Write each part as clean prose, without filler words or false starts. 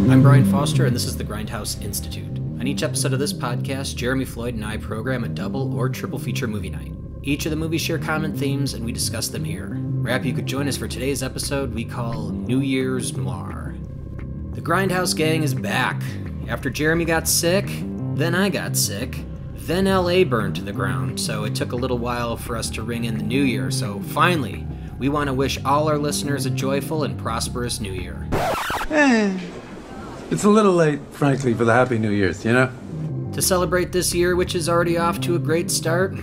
I'm Brian Foster, and this is the Grindhouse Institute. On each episode of this podcast, Jeremy Floyd and I program a double or triple feature movie night. Each of the movies share common themes, and we discuss them here. We're happy you could join us for today's episode we call New Year's Noir. The Grindhouse gang is back. After Jeremy got sick, then I got sick, then LA burned to the ground, so it took a little while for us to ring in the new year. So finally, we want to wish all our listeners a joyful and prosperous new year. It's a little late, frankly, for the Happy New Year's, you know? To celebrate this year, which is already off to a great start,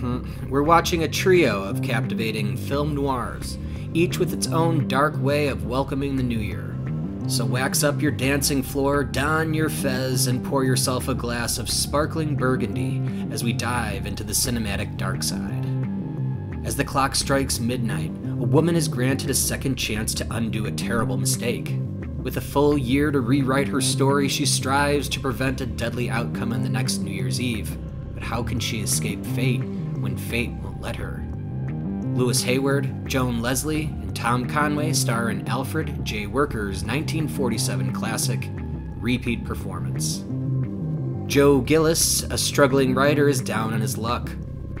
we're watching a trio of captivating film noirs, each with its own dark way of welcoming the new year. So wax up your dancing floor, don your fez, and pour yourself a glass of sparkling burgundy as we dive into the cinematic dark side. As the clock strikes midnight, a woman is granted a second chance to undo a terrible mistake. With a full year to rewrite her story, she strives to prevent a deadly outcome on the next New Year's Eve. But how can she escape fate when fate won't let her? Lewis Hayward, Joan Leslie, and Tom Conway star in Alfred J. Worker's 1947 classic, Repeat Performance. Joe Gillis, a struggling writer, is down on his luck.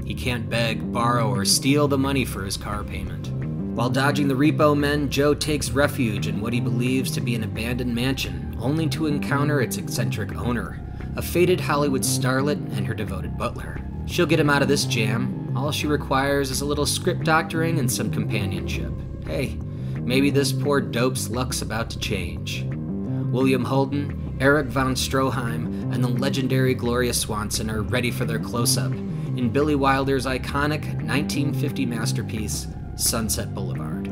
He can't beg, borrow, or steal the money for his car payment. While dodging the repo men, Joe takes refuge in what he believes to be an abandoned mansion, only to encounter its eccentric owner, a faded Hollywood starlet and her devoted butler. She'll get him out of this jam. All she requires is a little script doctoring and some companionship. Hey, maybe this poor dope's luck's about to change. William Holden, Eric von Stroheim, and the legendary Gloria Swanson are ready for their close-up in Billy Wilder's iconic 1950 masterpiece, Sunset Boulevard.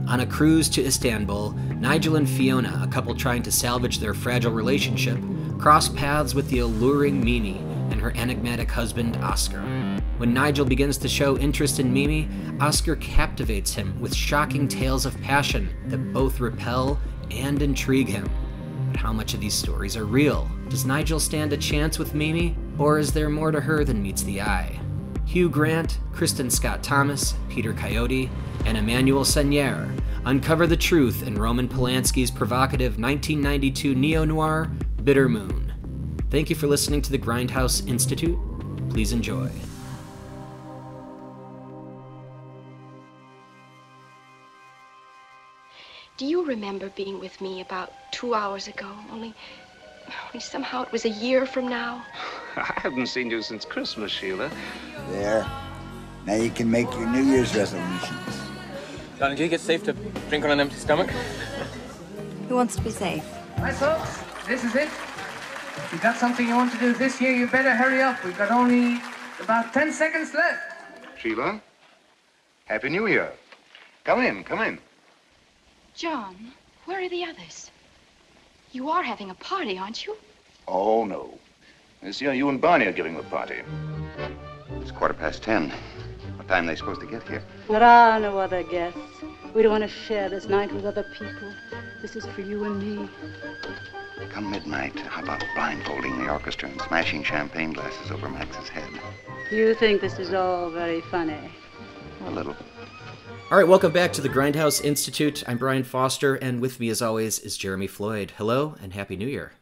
On a cruise to Istanbul, Nigel and Fiona, a couple trying to salvage their fragile relationship, cross paths with the alluring Mimi and her enigmatic husband, Oscar. When Nigel begins to show interest in Mimi, Oscar captivates him with shocking tales of passion that both repel and intrigue him. But how much of these stories are real? Does Nigel stand a chance with Mimi, or is there more to her than meets the eye? Hugh Grant, Kristen Scott Thomas, Peter Coyote, and Emmanuel Senier uncover the truth in Roman Polanski's provocative 1992 neo-noir, Bitter Moon. Thank you for listening to the Grindhouse Institute. Please enjoy. Do you remember being with me about 2 hours ago? Only somehow it was a year from now. I haven't seen you since Christmas, Sheila. There. Now you can make your New Year's resolutions. Darling, do you get safe to drink on an empty stomach? Who wants to be safe? Hi, folks. This is it. If you've got something you want to do this year, you better hurry up. We've got only about 10 seconds left. Sheila, Happy New Year. Come in, come in. John, where are the others? You are having a party, aren't you? Oh, no. This year, you and Barney are giving the party. It's 10:15. What time are they supposed to get here? There are no other guests. We don't want to share this night with other people. This is for you and me. Come midnight, how about blindfolding the orchestra and smashing champagne glasses over Max's head? You think this is all very funny? A little. All right, welcome back to the Grindhouse Institute. I'm Brian Foster, and with me, as always, is Jeremy Floyd. Hello, and Happy New Year.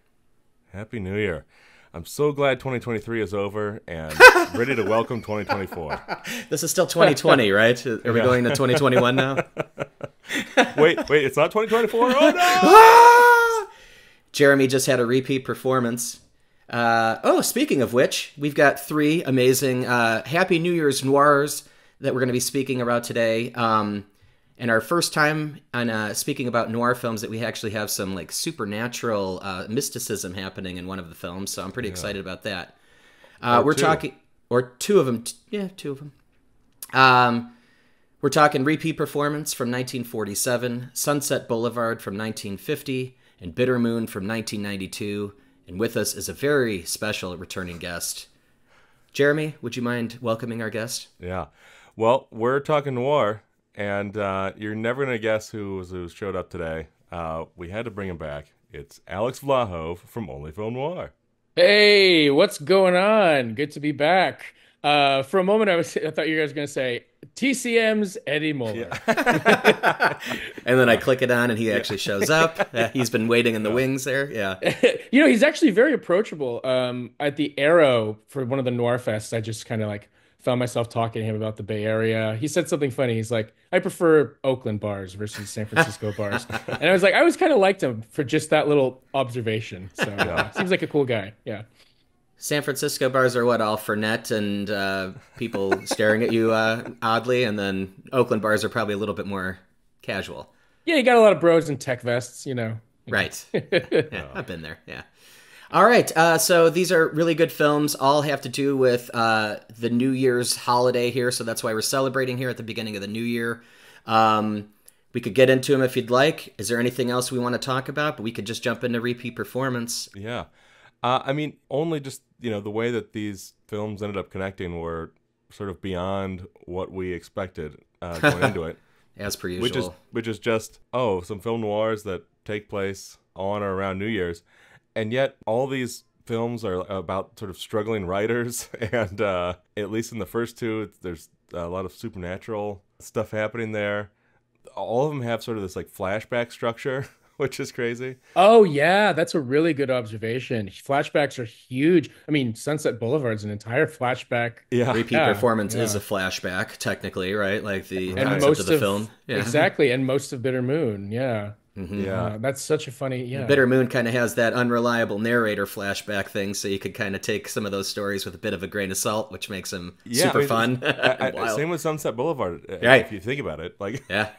Happy New Year. I'm so glad 2023 is over and ready to welcome 2024. This is still 2020, right? Are we going to 2021 now? Wait, it's not 2024? Oh, no! Jeremy just had a repeat performance. Speaking of which, we've got three amazing Happy New Year's noirs that we're going to be speaking about today. And our first time on speaking about noir films that we actually have some like supernatural mysticism happening in one of the films. So I'm pretty excited about that. We're talking two of them. Two of them. We're talking Repeat Performance from 1947, Sunset Boulevard from 1950, and Bitter Moon from 1992. And with us is a very special returning guest. Jeremy, would you mind welcoming our guest? Yeah. Well, we're talking noir, and you're never going to guess who showed up today. We had to bring him back. It's Alex Vlahov from OnlyFilmNoir. Hey, what's going on? Good to be back. For a moment, I thought you guys were going to say TCM's Eddie Muller. Yeah. And then I click it on and he actually shows up. He's been waiting in the wings there. Yeah. He's actually very approachable. At the Arrow for one of the Noir fests, I just kind of like found myself talking to him about the Bay Area. He said something funny. He's like, I prefer Oakland bars versus San Francisco bars. And I was like, I always kind of liked him for just that little observation. So seems like a cool guy. Yeah. San Francisco bars are what, all Fernet and people staring at you oddly, and then Oakland bars are probably a little bit more casual. Yeah, you got a lot of bros in tech vests, Right. Yeah, I've been there, yeah. All right, so these are really good films, all have to do with the New Year's holiday here, so that's why we're celebrating here at the beginning of the new year. We could get into them if you'd like. Is there anything else we want to talk about? But we could just jump into repeat performance. Yeah. Only just, the way that these films ended up connecting were sort of beyond what we expected going into it. As per usual. Which is just, some film noirs that take place on or around New Year's. And yet all these films are about sort of struggling writers. And at least in the first two, there's a lot of supernatural stuff happening there. All of them have sort of this like flashback structure, which is crazy. Oh, yeah. That's a really good observation. Flashbacks are huge. I mean, Sunset Boulevard's an entire flashback. Yeah. Repeat performance is a flashback, technically, right? Like the concept of the film. Yeah. Exactly. And most of Bitter Moon. Yeah. Mm-hmm. Yeah. That's such a funny, Bitter Moon kind of has that unreliable narrator flashback thing, so you could kind of take some of those stories with a bit of a grain of salt, which makes them super fun. Same with Sunset Boulevard, right. If you think about it. Like, yeah.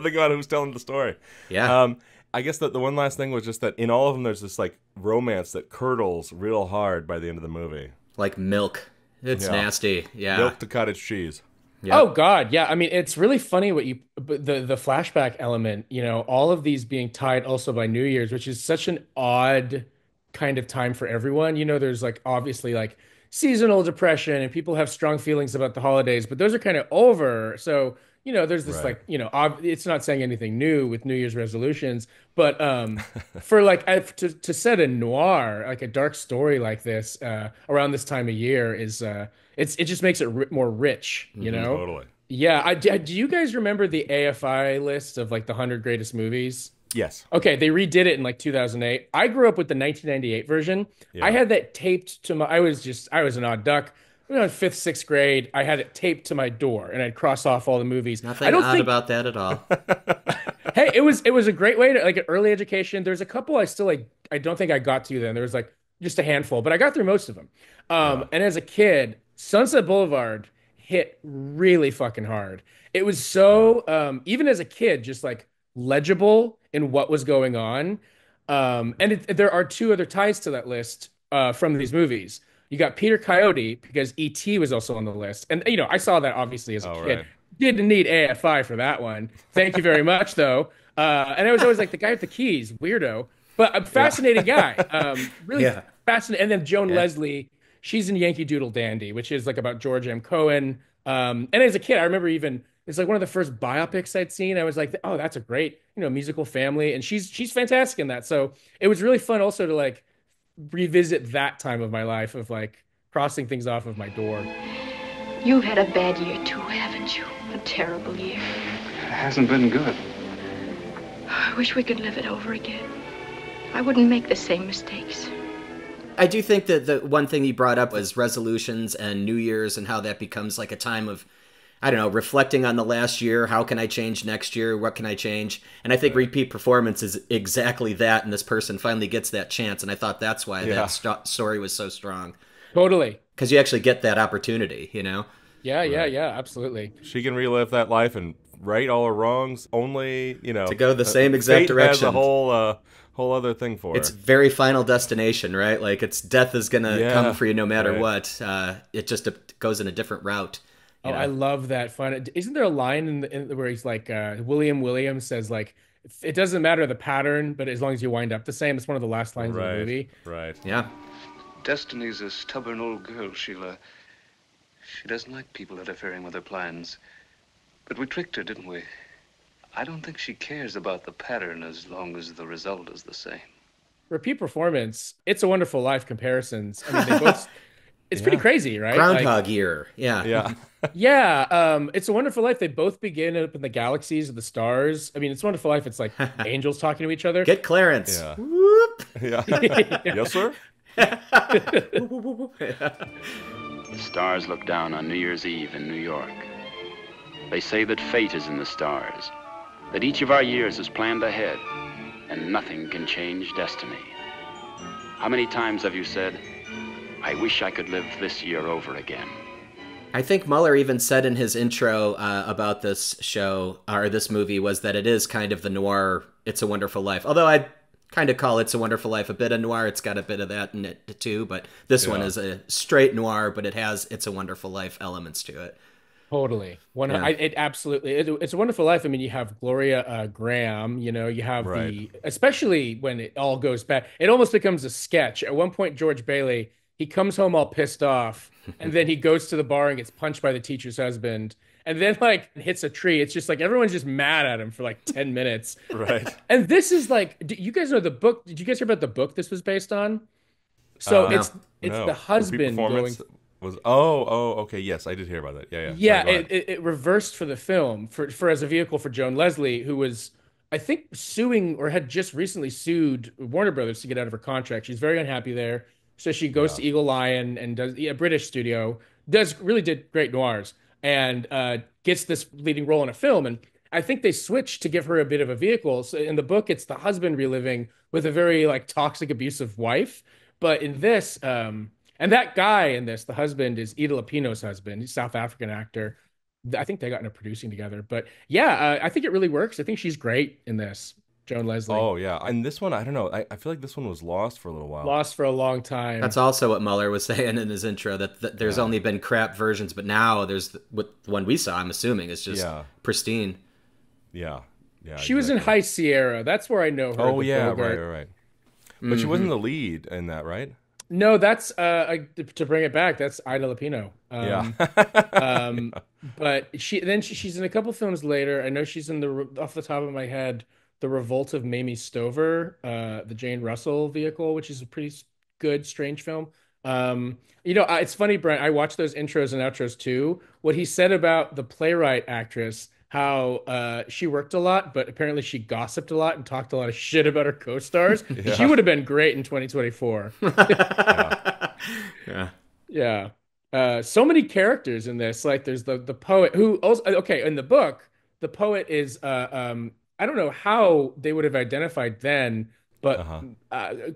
Think about who's telling the story. Yeah. I guess that the one last thing was just that in all of them, there's this like romance that curdles real hard by the end of the movie. Like milk. It's nasty. Yeah. Milk to cottage cheese. Yep. Oh God, yeah. I mean, it's really funny the flashback element. All of these being tied also by New Year's, which is such an odd kind of time for everyone. There's like obviously like seasonal depression and people have strong feelings about the holidays, but those are kind of over. So there's this right. It's not saying anything new with New Year's resolutions, but for like to set a noir, like a dark story like this around this time of year is it just makes it more rich, Totally. Yeah. Do you guys remember the AFI list of like the 100 greatest movies? Yes. Okay, they redid it in like 2008. I grew up with the 1998 version. Yeah. I had that taped to my. I was an odd duck. In fifth, sixth grade, I had it taped to my door, and I'd cross off all the movies. Nothing odd about that at all. Hey, it was a great way to like an early education. There's a couple I still like. I don't think I got to then. There was like just a handful, but I got through most of them. And as a kid, Sunset Boulevard hit really fucking hard. It was so even as a kid, just like legible in what was going on. And there are two other ties to that list from these movies. You got Peter Coyote because E.T. was also on the list. And, I saw that obviously as a kid. Right. Didn't need AFI for that one. Thank you very much, though. And I was always like, the guy with the keys, weirdo. But a fascinating guy. Really fascinating. And then Joan Leslie, she's in Yankee Doodle Dandy, which is like about George M. Cohan. And as a kid, I remember it's like one of the first biopics I'd seen. I was like, oh, that's a great, musical family. And she's fantastic in that. So it was really fun also to like, revisit that time of my life of like crossing things off of my door. You've had a bad year too, haven't you? A terrible year. It hasn't been good. I wish we could live it over again. I wouldn't make the same mistakes. I do think that the one thing you brought up was resolutions and New Year's and how that becomes like a time of, I don't know, reflecting on the last year. How can I change next year? What can I change? And I think repeat performance is exactly that. And this person finally gets that chance. And I thought that's why that story was so strong. Totally. Because you actually get that opportunity, Yeah, absolutely. She can relive that life and right all her wrongs. Only, to go the same exact direction. Has a whole other thing for her. It's very Final Destination, right? Like it's death is gonna come for you no matter what. It just goes in a different route. Oh, I love that fun. Isn't there a line in where he's like, William Williams says like, it doesn't matter the pattern, but as long as you wind up the same. It's one of the last lines of the movie. Right. Yeah. Destiny's a stubborn old girl, Sheila. She doesn't like people interfering with her plans. But we tricked her, didn't we? I don't think she cares about the pattern as long as the result is the same. Repeat performance. It's a Wonderful Life comparisons. I mean, they both... It's pretty crazy, right? Groundhog Year. Yeah. Yeah. Yeah. It's a Wonderful Life. They both begin up in the galaxies of the stars. I mean, It's a Wonderful Life. It's like angels talking to each other. Get Clarence. Yeah. Whoop. Yeah. Yes, sir. The stars look down on New Year's Eve in New York. They say that fate is in the stars, that each of our years is planned ahead, and nothing can change destiny. How many times have you said, I wish I could live this year over again? I think Muller even said in his intro about this show, or this movie, was that it is kind of the noir It's a Wonderful Life. Although I'd kind of call It's a Wonderful Life a bit of noir. It's got a bit of that in it too, but this one is a straight noir, but it has It's a Wonderful Life elements to it. Totally. Yeah. It absolutely. It's a Wonderful Life. I mean, you have Gloria Graham. You have especially when it all goes back. It almost becomes a sketch. At one point, George Bailey, he comes home all pissed off, and then he goes to the bar and gets punched by the teacher's husband, and then hits a tree. It's just like everyone's just mad at him for 10 minutes. Right. And this is do you guys know the book? Did you guys hear about the book this was based on? So it's the husband going. Okay, yes, I did hear about that. Yeah. It reversed for the film for as a vehicle for Joan Leslie, who was, I think, suing or had just recently sued Warner Brothers to get out of her contract. She's very unhappy there, so she goes to Eagle Lion and does a British studio, really did great noirs, and gets this leading role in a film. And I think they switched to give her a bit of a vehicle. So in the book, it's the husband reliving with a very toxic, abusive wife, but in this. And that guy in this, the husband, is Ida Lupino's husband. He's a South African actor. I think they got into producing together. But yeah, I think it really works. I think she's great in this, Joan Leslie. Oh, yeah. And this one, I don't know. I feel like this one was lost for a little while. Lost for a long time. That's also what Muller was saying in his intro, that there's only been crap versions, but now there's the one we saw, I'm assuming, is just pristine. Yeah. She was in High Sierra. That's where I know her. Oh, yeah, right. But she wasn't the lead in that, right? No, that's to bring it back. That's Ida Lupino. But she's in a couple films later. I know she's in off the top of my head, The Revolt of Mamie Stover, the Jane Russell vehicle, which is a pretty good, strange film. It's funny, Brent. I watched those intros and outros too. What he said about the playwright actress, how she worked a lot, but apparently she gossiped a lot and talked a lot of shit about her co-stars. Yeah. She would have been great in 2024. Yeah. So many characters in this. There's the poet who also, in the book, the poet is, I don't know how they would have identified then, but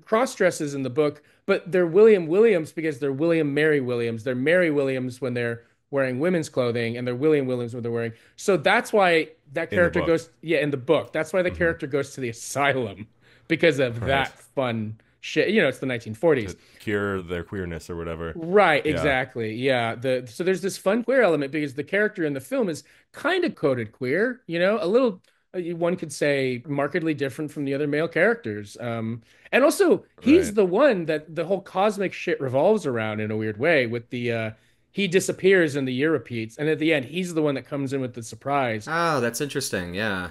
cross-dresses in the book, but they're William Williams because they're William Mary Williams. They're Mary Williams when they're wearing women's clothing, and they're William Williams when they're wearing. So that's why that character goes. Yeah, in the book, that's why the character goes to the asylum because of that fun shit. It's the 1940s. To cure their queerness or whatever. Right. Exactly. Yeah. So there's this fun queer element because the character in the film is kind of coded queer. A little. One could say markedly different from the other male characters. And also, he's the one that the whole cosmic shit revolves around in a weird way with the. He disappears and the year repeats. And at the end, he's the one that comes in with the surprise. Oh, that's interesting. Yeah.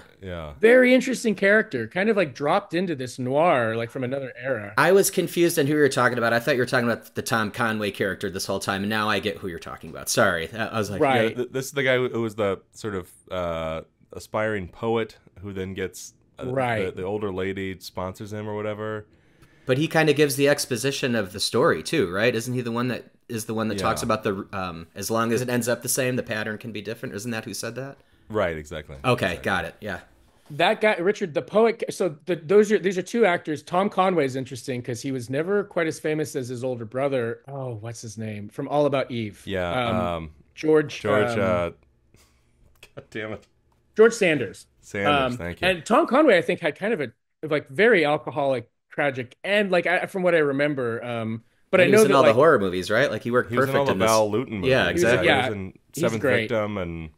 Very interesting character. Kind of dropped into this noir, from another era. I was confused on who you were talking about. I thought you were talking about the Tom Conway character this whole time. And now I get who you're talking about. Sorry. I was like, right. This is the guy who was the sort of aspiring poet who then gets the older lady sponsors him or whatever. But he kind of gives the exposition of the story too, right? Isn't he the one that talks about the as long as it ends up the same, the pattern can be different? Isn't that who said that? Right, exactly. Okay, exactly. Got it. Yeah. That guy, Richard, the poet. So these are two actors. Tom Conway is interesting because he was never quite as famous as his older brother. Oh, what's his name? From All About Eve. Yeah. George. God damn it. George Sanders. Thank you. And Tom Conway, I think, had kind of a very alcoholic, tragic, and from what I remember. But I know he was in that, all the horror movies, right? He worked perfect in all the Val Lewton movies. Yeah, exactly. He was in Seventh Victim and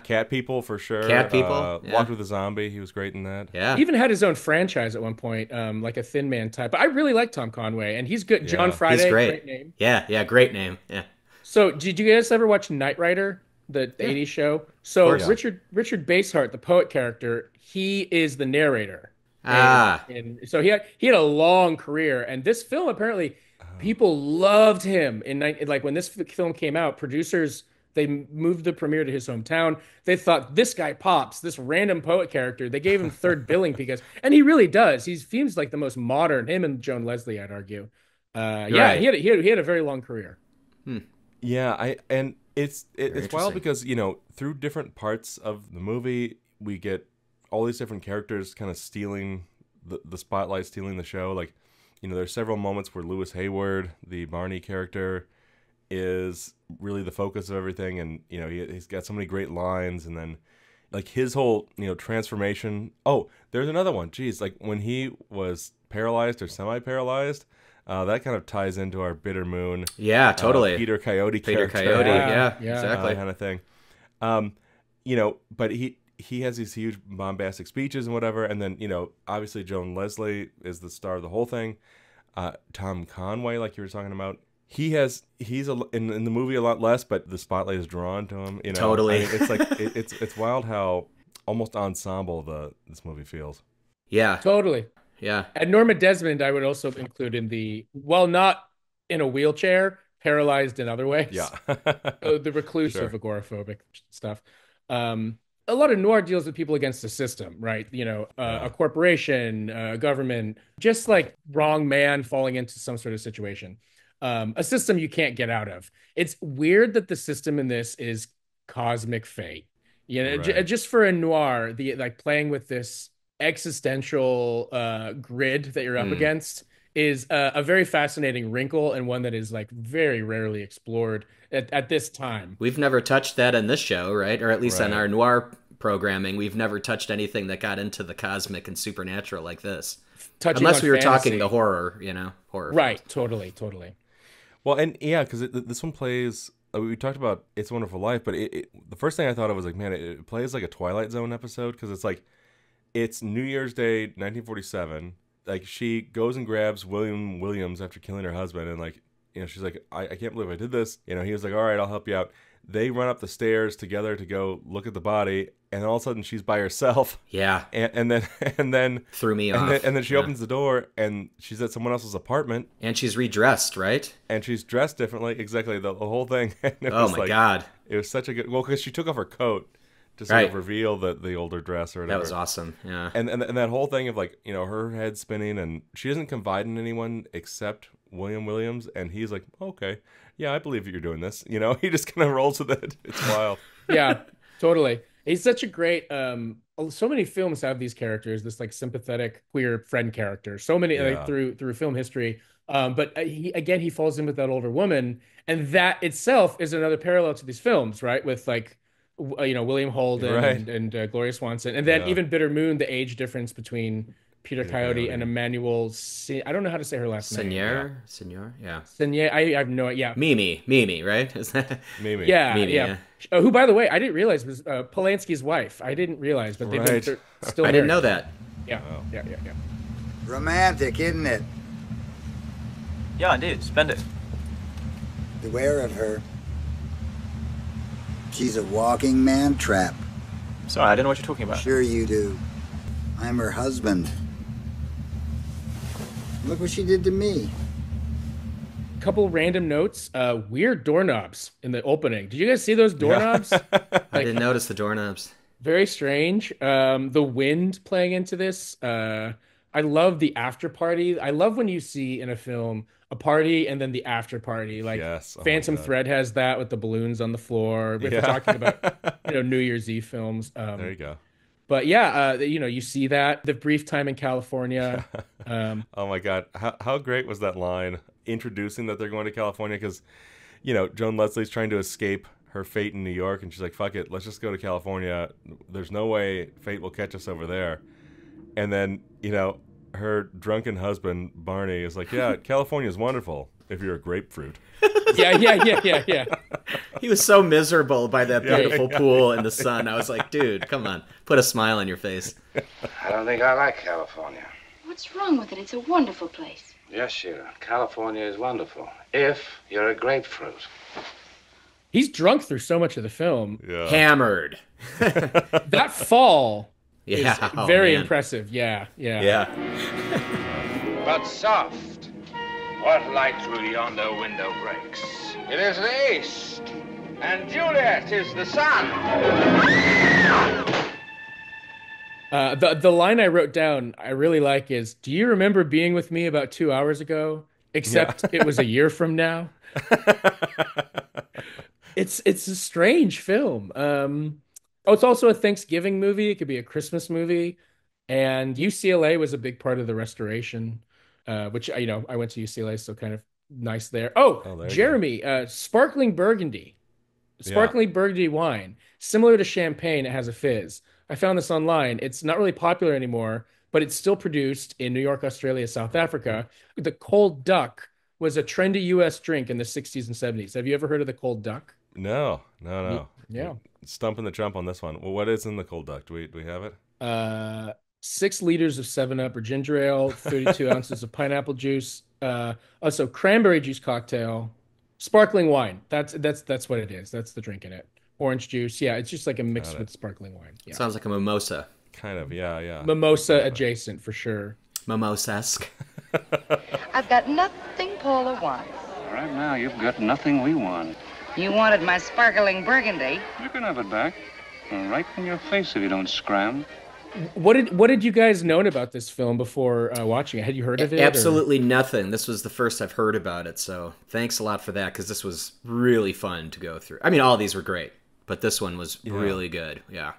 Cat People for sure. Cat People. Walked with a Zombie. He was great in that. Yeah. He even had his own franchise at one point, like a Thin Man type. But I really like Tom Conway, and he's good. Yeah. John Friday, he's great name. Yeah, great name. Yeah. So, did you guys ever watch Knight Rider, the 80s show? So, Richard Basehart, the poet character, he is the narrator. And so he had a long career, and this film apparently People loved him like when this film came out. Producers, they moved the premiere to his hometown. They thought, this guy pops, this random poet character. They gave him third billing because, and he really does. He seems like the most modern. Him and Joan Leslie, I'd argue. Yeah, right. he had a very long career. Yeah, it's wild because, you know, through different parts of the movie, we get all these different characters kind of stealing the spotlight, stealing the show. Like, you know, there's several moments where Lewis Hayward, the Barney character, is really the focus of everything, and you know he's got so many great lines, and then like his whole, you know, transformation. Oh, there's another one. Jeez, like when he was paralyzed or semi-paralyzed, that kind of ties into our Bitter Moon. Yeah, totally. Peter Coyote Peter character. Coyote, yeah, exactly. Kind of thing. You know, but he has these huge bombastic speeches and whatever, and then, you know, obviously Joan Leslie is the star of the whole thing. Tom Conway, like you were talking about, he's in the movie a lot less, but the spotlight is drawn to him. You know, totally. I mean, it's like it's wild how almost ensemble this movie feels. Yeah, totally. Yeah, and Norma Desmond, I would also include in the, well, not in a wheelchair, paralyzed in other ways. Yeah, the reclusive, agoraphobic stuff. A lot of noir deals with people against the system, right? You know, a corporation, a government, just like wrong man falling into some sort of situation. A system you can't get out of. It's weird that the system in this is cosmic fate. You know, just for a noir, like playing with this existential grid that you're up against is a very fascinating wrinkle, and one that is like very rarely explored at this time. We've never touched that in this show, right? Or at least on our noir programming, we've never touched anything that got into the cosmic and supernatural like this. Unless we were talking the horror, you know, horror. Right, films. totally. Well, and yeah, because this one plays. We talked about It's a Wonderful Life, but the first thing I thought of was like, man, it plays like a Twilight Zone episode, because it's like, it's New Year's Day, 1947. Like, she goes and grabs William Williams after killing her husband, and like, you know, she's like, I can't believe I did this. You know, he was like, all right, I'll help you out. They run up the stairs together to go look at the body, and all of a sudden she's by herself. Yeah. And then threw me off. And then she opens the door, and she's at someone else's apartment. And she's redressed, right? And she's dressed differently, exactly, the whole thing. Oh my God. It was such a good, well, because she took off her coat to sort of reveal the older dress or whatever. That was awesome, yeah. And that whole thing of like, you know, her head spinning, and she doesn't confide in anyone except William Williams, and he's like, okay, yeah, I believe you're doing this. You know, he just kind of rolls with it. It's wild. Yeah, totally. He's such a great, so many films have these characters, this like sympathetic queer friend character. So many like through film history. But he falls in with that older woman, and that itself is another parallel to these films, right? With like, you know, William Holden and Gloria Swanson, and then even Bitter Moon, the age difference between Peter Coyote and Emmanuel. I don't know how to say her last name. Senor, yeah. Senor, I have no idea. Mimi, right? Is that Mimi? Yeah, Mimi, yeah. Who, by the way, I didn't realize was Polanski's wife. I didn't realize, but they've been still married. I didn't know that. Yeah, yeah. Romantic, isn't it? Yeah, indeed. Spend it. Beware of her. She's a walking man trap. Sorry, I don't know what you're talking about. Sure you do. I'm her husband. Look what she did to me. Couple random notes. Weird doorknobs in the opening. Did you guys see those doorknobs? I didn't notice the doorknobs. Very strange. The wind playing into this. I love the after party. I love when you see in a film a party and then the after party. Like Phantom Thread has that with the balloons on the floor. If we're talking about, you know, New Year's Eve films. There you go. But yeah, you know, you see that the brief time in California. Oh my God, how great was that line introducing that they're going to California? Because, you know, Joan Leslie's trying to escape her fate in New York, and she's like, "Fuck it, let's just go to California. There's no way fate will catch us over there." And then, you know, her drunken husband Barney is like, "Yeah, California is wonderful if you're a grapefruit." Yeah. He was so miserable by that beautiful pool in the sun. I was like, dude, come on. Put a smile on your face. I don't think I like California. What's wrong with it? It's a wonderful place. Yes, Sheila. California is wonderful. If you're a grapefruit. He's drunk through so much of the film. Yeah. Hammered. That fall is very man. impressive. Yeah. But soft. What light through yonder window breaks? It is the east, and Juliet is the sun. The line I wrote down I really like is, do you remember being with me about 2 hours ago? Except it was a year from now. It's a strange film. It's also a Thanksgiving movie. It could be a Christmas movie. And UCLA was a big part of the restoration, which, I went to UCLA, so kind of nice there. Jeremy, sparkling burgundy. Sparkling burgundy wine. Similar to champagne, it has a fizz. I found this online. It's not really popular anymore, but it's still produced in New York, Australia, South Africa. The cold duck was a trendy U.S. drink in the 60s and 70s. Have you ever heard of the cold duck? No. Yeah. Stumping the jump on this one. Well, what is in the cold duck? Do we have it? 6 liters of 7-Up or ginger ale, 32 ounces of pineapple juice, also cranberry juice cocktail, sparkling wine. That's what it is. That's the drink in it. Orange juice. Yeah, it's just like a mix with sparkling wine. Yeah. Sounds like a mimosa. Kind of, yeah. Mimosa adjacent for sure. Mimosa-esque. I've got nothing Paula wants. Right now, you've got nothing we want. You wanted my sparkling burgundy. You can have it back. Right in your face if you don't scram. What did you guys know about this film before watching it? Had you heard of it? Absolutely nothing. This was the first I've heard about it, so thanks a lot for that, because this was really fun to go through. I mean, all these were great, but this one was really good. Yeah.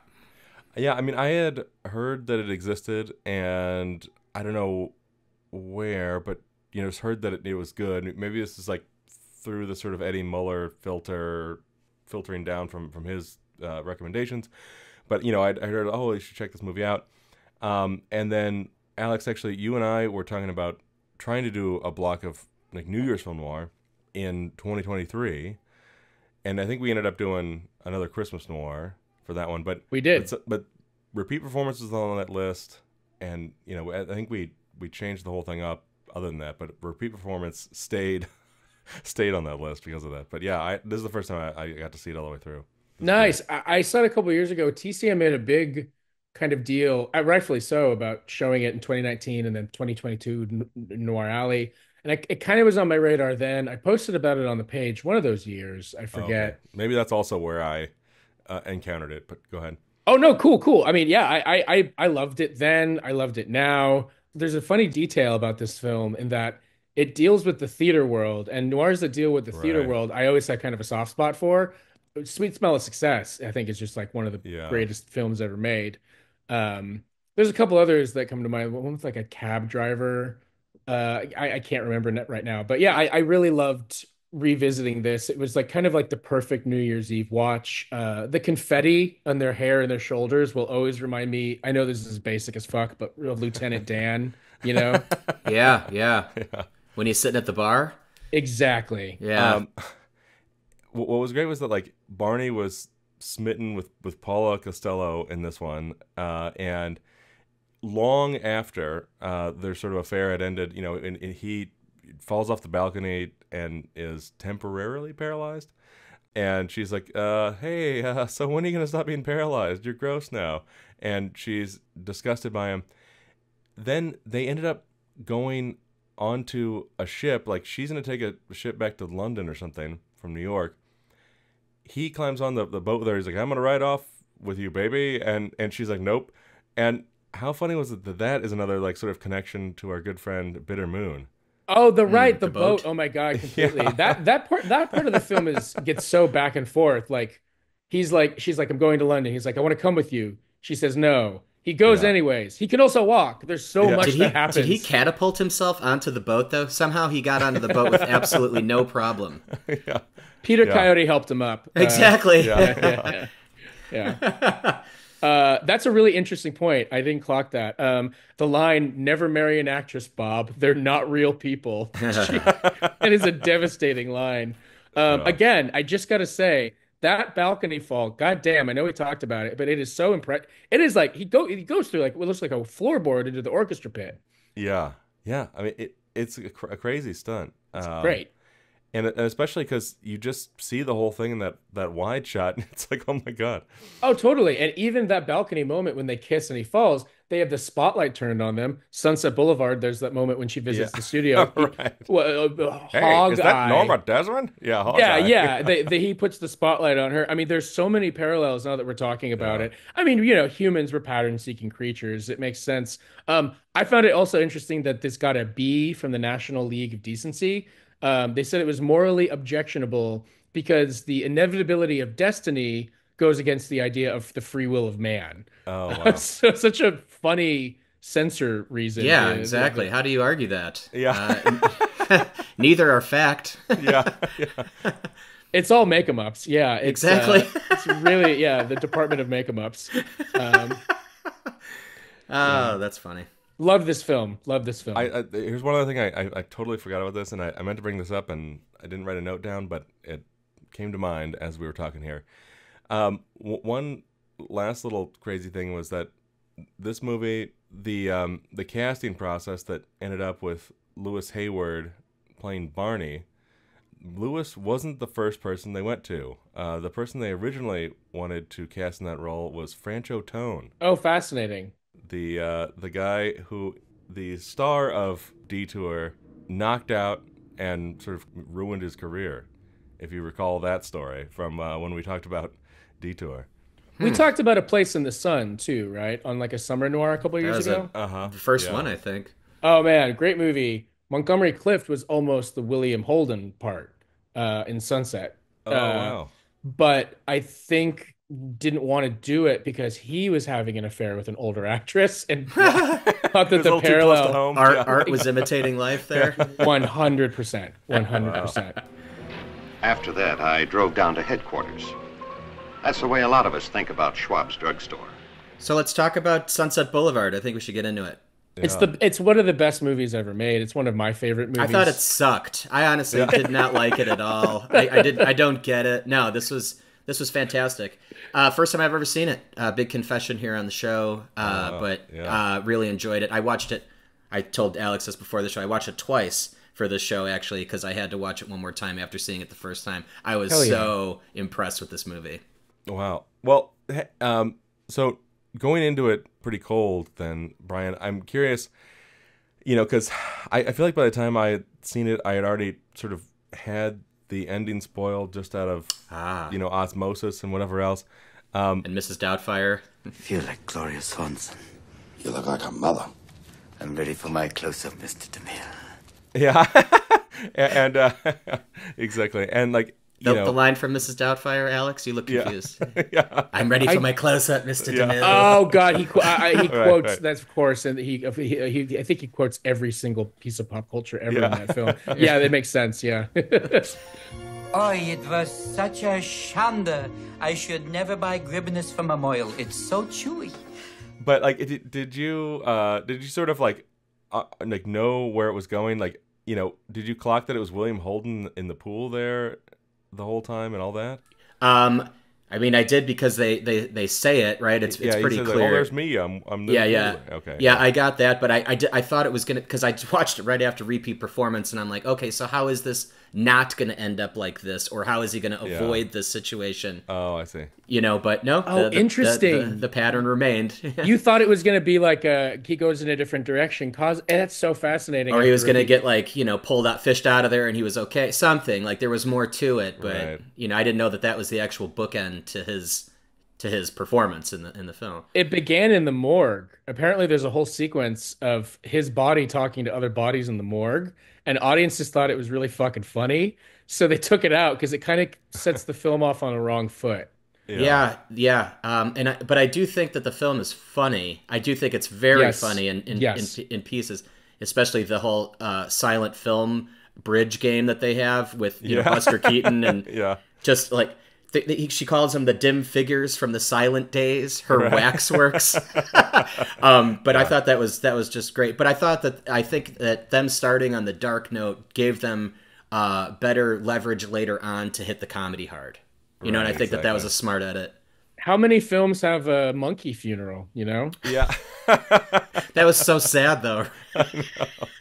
Yeah, I mean, I had heard that it existed, and I don't know where, but just heard that it was good. Maybe this is like through the sort of Eddie Muller filtering down from his recommendations. But I heard, you should check this movie out. And then Alex, actually, you and I were talking about trying to do a block of like New Year's film noir in 2023, and I think we ended up doing another Christmas noir for that one. But we did. But repeat performances on that list, and I think we changed the whole thing up. Other than that, but repeat performance stayed on that list because of that. But yeah, this is the first time I got to see it all the way through. Nice. I saw it a couple of years ago. TCM made a big kind of deal, rightfully so, about showing it in 2019 and then 2022 Noir Alley. And it kind of was on my radar then. I posted about it on the page one of those years. I forget. Okay. Maybe that's also where I encountered it, but go ahead. Oh, no, cool. I mean, yeah, I loved it then. I loved it now. There's a funny detail about this film in that it deals with the theater world, and noirs that deal with the theater world, I always had kind of a soft spot for. Sweet Smell of Success, I think, is just like one of the greatest films ever made. There's a couple others that come to mind. One with like a cab driver. I can't remember right now, but yeah, I really loved revisiting this. It was like kind of like the perfect New Year's Eve watch. The confetti on their hair and their shoulders will always remind me, I know this is basic as fuck, but of Lieutenant Dan, Yeah. When he's sitting at the bar? Exactly. Yeah. What was great was that like Barney was smitten with Paula Costello in this one, and long after their sort of affair had ended, and he falls off the balcony and is temporarily paralyzed. And she's like, hey, so when are you going to stop being paralyzed? You're gross now. And she's disgusted by him. Then they ended up going onto a ship. Like, she's going to take a ship back to London or something from New York. He climbs on the boat with her. He's like, I'm going to ride off with you, baby. And she's like, nope. And how funny was it that is another, like, sort of connection to our good friend Bitter Moon? Oh, the boat. Oh my God, completely. Yeah. That part of the film gets so back and forth. Like, she's like, I'm going to London. He's like, I want to come with you. She says no. He goes anyways. He can also walk. There's so much that happens. Did he catapult himself onto the boat though? Somehow he got onto the boat with absolutely no problem. Yeah. Peter Coyote helped him up. Exactly. Yeah. That's a really interesting point. I didn't clock that. The line, never marry an actress, Bob. They're not real people. It is a devastating line. Again, I just got to say, that balcony fall, goddamn, I know we talked about it, but it is so impressive. It is like, he goes through like what looks like a floorboard into the orchestra pit. Yeah. I mean, it's a crazy stunt. It's great. And especially because you just see the whole thing in that wide shot, and it's like, oh my God. Oh, totally. And even that balcony moment when they kiss and he falls, they have the spotlight turned on them. Sunset Boulevard, there's that moment when she visits the studio. Right. Hog is that eye. Norma Desmond? Yeah, hog Yeah, eye. yeah. He puts the spotlight on her. I mean, there's so many parallels now that we're talking about it. I mean, humans were pattern-seeking creatures. It makes sense. I found it also interesting that this got a B from the National League of Decency. They said it was morally objectionable because the inevitability of destiny goes against the idea of the free will of man. Oh, wow. So such a funny censor reason. Yeah, exactly. How do you argue that? Yeah. Neither are fact. Yeah. It's all make-em-ups. Yeah, exactly. It's really, the Department of make-em-ups. That's funny. Love this film. Here's one other thing. I totally forgot about this, and I meant to bring this up, and I didn't write a note down, but it came to mind as we were talking here. One last little crazy thing was that this movie, the casting process that ended up with Lewis Hayward playing Barney, Lewis wasn't the first person they went to. The person they originally wanted to cast in that role was Francho Tone. Oh, fascinating. The guy who the star of Detour knocked out and sort of ruined his career, if you recall that story from when we talked about Detour. We talked about A Place in the Sun too, right? On like a summer noir a couple years ago. The first one, I think. Oh man, great movie. Montgomery Clift was almost the William Holden part in Sunset. Oh wow! But I think didn't want to do it because he was having an affair with an older actress, and thought that the parallel art was imitating life there. 100%, 100%. After that, I drove down to headquarters. That's the way a lot of us think about Schwab's drugstore. So let's talk about Sunset Boulevard. I think we should get into it. Yeah. It's one of the best movies ever made. It's one of my favorite movies. I thought it sucked. I honestly did not like it at all. I don't get it. No, this was fantastic. First time I've ever seen it. Big confession here on the show. Really enjoyed it. I watched it. I told Alex this before the show. I watched it twice for this show actually because I had to watch it one more time after seeing it the first time. I was so impressed with this movie. Wow. Well, so going into it pretty cold then, Brian, I'm curious, because I feel like by the time I had seen it, I had already sort of had the ending spoiled just out of, osmosis and whatever else. And Mrs. Doubtfire. I feel like Gloria Swanson. You look like a mother. I'm ready for my close-up, Mr. DeMille. Yeah. and exactly. And like, the line from Mrs. Doubtfire, Alex, you look confused. Yeah. I'm ready for my close-up, Mr. DeMille. Oh God, he quotes right. that, of course, and I think he quotes every single piece of pop culture ever in that film. Yeah, that makes sense. Yeah. Oh, it was such a shanda. I should never buy Gribbinus from a moil. It's so chewy. But like, did you sort of like know where it was going? Like, did you clock that it was William Holden in the pool there the whole time and all that? I mean, I did because they say it, right? It's pretty clear. Like, there's me. I'm the Okay. Yeah, I got that, but I thought it was gonna, because I watched it right after repeat performance, and I'm like, okay, so how is this not gonna end up like this, or how is he gonna avoid this situation? Oh, I see. But no. Oh, interesting. The pattern remained. You thought it was gonna be like he goes in a different direction, and that's so fascinating. Or he was gonna get pulled out, fished out of there, and he was okay. Something like there was more to it, but right. I didn't know that was the actual bookend to his performance in the film. It began in the morgue. Apparently there's a whole sequence of his body talking to other bodies in the morgue, and audiences thought it was really fucking funny, so they took it out because it kind of sets the film off on a wrong foot. Yeah. But I do think that the film is funny. I do think it's very funny in pieces, especially the whole silent film bridge game that they have with Buster Keaton and just like she calls them the dim figures from the silent days, her waxworks. But I thought that was just great. But I think that them starting on the dark note gave them better leverage later on to hit the comedy hard. And I think that was a smart edit. How many films have a monkey funeral, Yeah. That was so sad, though.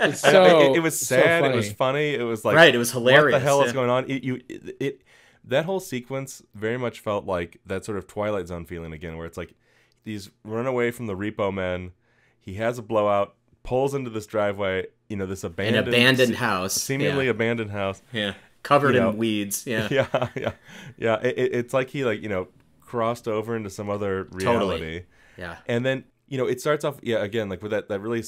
It's it was sad. So it was funny. It was like, right. It was hilarious. What the hell is going on? That whole sequence very much felt like that sort of Twilight Zone feeling again, where it's like these run away from the repo men, He has a blowout, pulls into this driveway, this abandoned house. Seemingly abandoned house. Yeah. Covered in weeds. Yeah. Yeah. It's like he crossed over into some other reality. Totally. Yeah. And then, it starts off, again, like with that really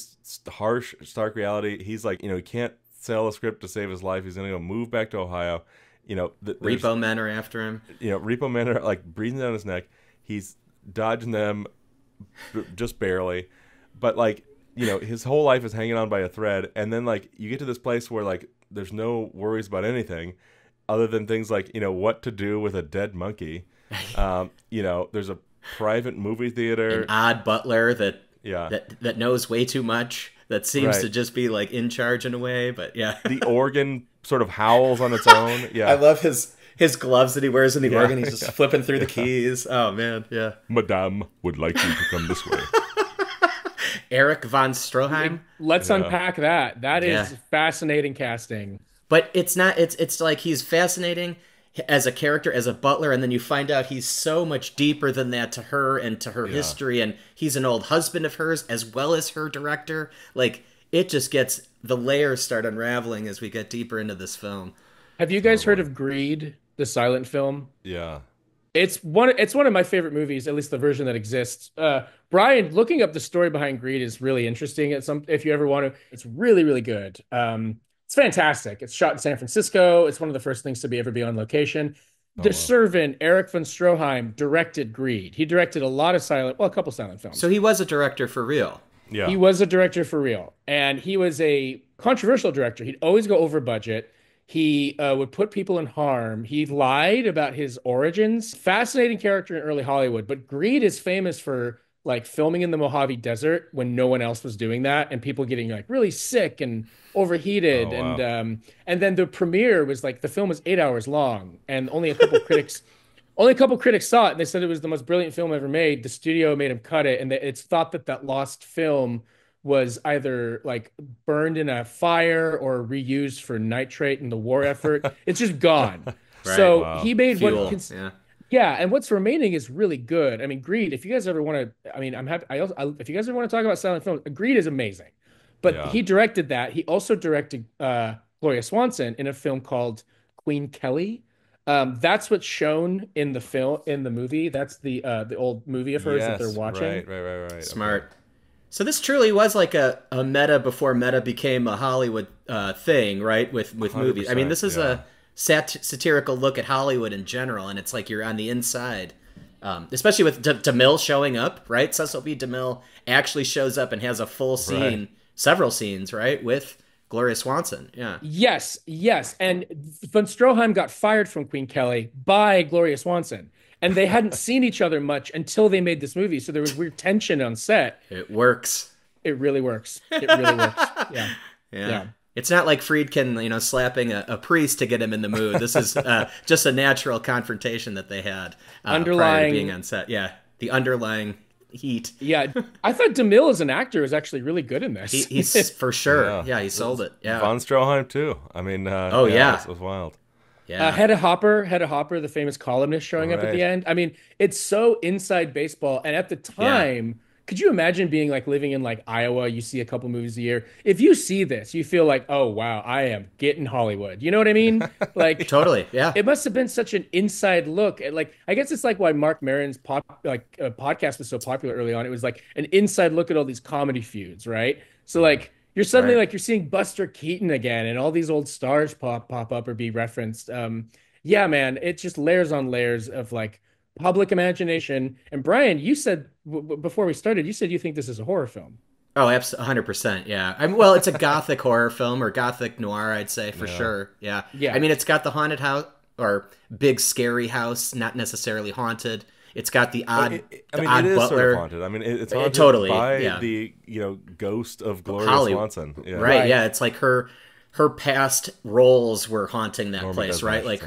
harsh, stark reality. He's like, he can't sell a script to save his life. He's going to go move back to Ohio. Repo men are after him. Repo men are like breathing down his neck. He's dodging them just barely. But his whole life is hanging on by a thread. And then you get to this place where there's no worries about anything other than things like, what to do with a dead monkey. There's a private movie theater. An odd butler that knows way too much. That seems to just be in charge in a way, but yeah. The organ sort of howls on its own. Yeah. I love his gloves that he wears in the organ. He's just flipping through the keys. Oh man, yeah. Madame would like you to come this way. Eric von Stroheim. Let's unpack that. That is fascinating casting. But it's not. It's like he's fascinating as a character, as a butler, and then you find out he's so much deeper than that to her and to her history, and he's an old husband of hers as well as her director. It just gets, the layers start unraveling as we get deeper into this film. Have you guys heard of Greed, the silent film? Yeah. It's one of my favorite movies, at least the version that exists. Brian, looking up the story behind Greed is really interesting. If you ever want to, it's really, really good. It's fantastic. It's shot in San Francisco. It's one of the first things to ever be on location. Servant, Eric von Stroheim, directed Greed. He directed a couple silent films. So he was a director for real. Yeah. He was a director for real. And he was a controversial director. He'd always go over budget. He would put people in harm. He lied about his origins. Fascinating character in early Hollywood. But Greed is famous for filming in the Mojave Desert when no one else was doing that, and people getting really sick and overheated. Oh, wow. And then the premiere was the film was 8 hours long, and only a couple critics saw it, and they said it was the most brilliant film ever made. The studio made him cut it, and it's thought that lost film was either burned in a fire or reused for nitrate in the war effort. It's just gone. Right. So wow. He made Fuel. Yeah, and what's remaining is really good. I mean, Greed, if you guys ever want to, I'm happy. If you guys ever want to talk about silent films, Greed is amazing. But he directed that. He also directed Gloria Swanson in a film called Queen Kelly. That's what's shown in the movie. That's the old movie of hers that they're watching. Right. Smart. Okay. So this truly was a meta before meta became a Hollywood thing, right? With movies. I mean, this is a satirical look at Hollywood in general, and it's you're on the inside, especially with DeMille showing up, right? Cecil B. DeMille actually shows up and has a full scene, several scenes, right, with Gloria Swanson. Yeah. Yes, and von Stroheim got fired from Queen Kelly by Gloria Swanson, and they hadn't seen each other much until they made this movie, so there was weird tension on set. It works. It really works. It really works. Yeah. It's not like Friedkin, slapping a priest to get him in the mood. This is just a natural confrontation that they had prior to being on set. Yeah, the underlying heat. Yeah, I thought DeMille as an actor is actually really good in this. He's for sure. Yeah, he sold it. Yeah, Von Stroheim too. I mean, it was wild. Yeah, Hedda Hopper, the famous columnist, showing up at the end. I mean, it's so inside baseball, and at the time. Could you imagine being living in Iowa? You see a couple movies a year. If you see this, you feel oh wow, I am getting Hollywood. You know what I mean? Totally. Yeah. It must have been such an inside look. I guess it's why Mark Maron's podcast was so popular early on. It was an inside look at all these comedy feuds, right? So you're suddenly you're seeing Buster Keaton again, and all these old stars pop up or be referenced. Yeah, man, it's just layers on layers of public imagination. And Brian, you said before we started, you think this is a horror film. Oh, 100%. Yeah. Well, it's a gothic horror film, or gothic noir, I'd say, for sure. Yeah. I mean, it's got the haunted house or big scary house, not necessarily haunted. It's got the odd, it is butler. Sort of haunted. I mean, it's haunted totally by the ghost of Gloria Swanson. Yeah. Right. Yeah. It's her past roles were haunting that place, right?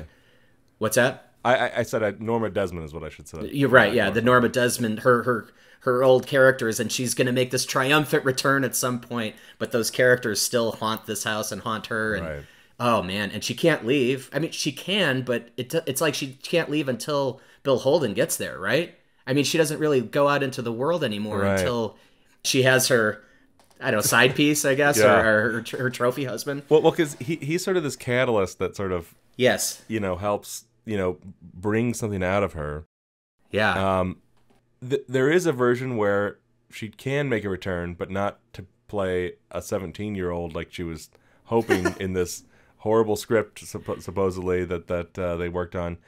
What's that? I said Norma Desmond is what I should say. You're right, yeah. The Norma Desmond, her old characters, and she's going to make this triumphant return at some point, but those characters still haunt this house and haunt her. And, oh, man, and she can't leave. I mean, she can, but it's she can't leave until Bill Holden gets there, right? I mean, she doesn't really go out into the world anymore until She has her, I don't know, side piece, I guess, or her trophy husband. Well, because he's sort of this catalyst that sort of, helps, bring something out of her. Yeah. There is a version where she can make a return, but not to play a 17-year-old like she was hoping in this horrible script, supposedly, that they worked on.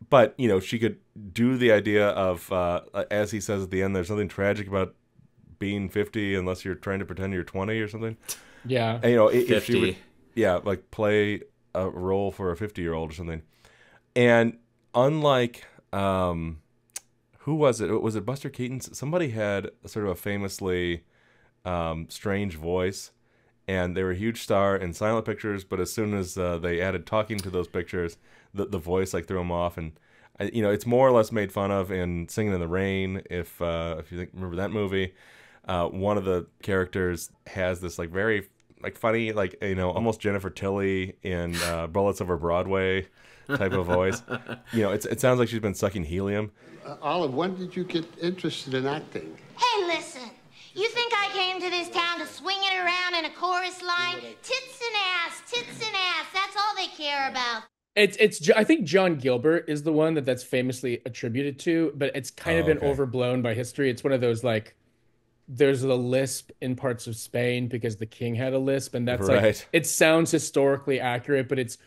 But, she could do the idea of, as he says at the end, there's something tragic about being 50 unless you're trying to pretend you're 20 or something. Yeah. And, if she would, like play a role for a 50-year-old or something. And unlike, who was it? Was it Buster Keaton? Somebody had sort of a famously strange voice, and they were a huge star in silent pictures, but as soon as they added talking to those pictures, the voice like threw them off. And it's more or less made fun of in Singing in the Rain, if you remember that movie. One of the characters has this like very like funny, like almost Jennifer Tilly in Bullets Over Broadway type of voice. It sounds like she's been sucking helium. Olive, when did you get interested in acting? Hey, listen. You think I came to this town to swing it around in a chorus line? Tits and ass, tits and ass. That's all they care about. I think John Gilbert is the one that's famously attributed to, but it's kind of been overblown by history. It's one of those like, there's a lisp in parts of Spain because the king had a lisp, and that's like, it sounds historically accurate, but it's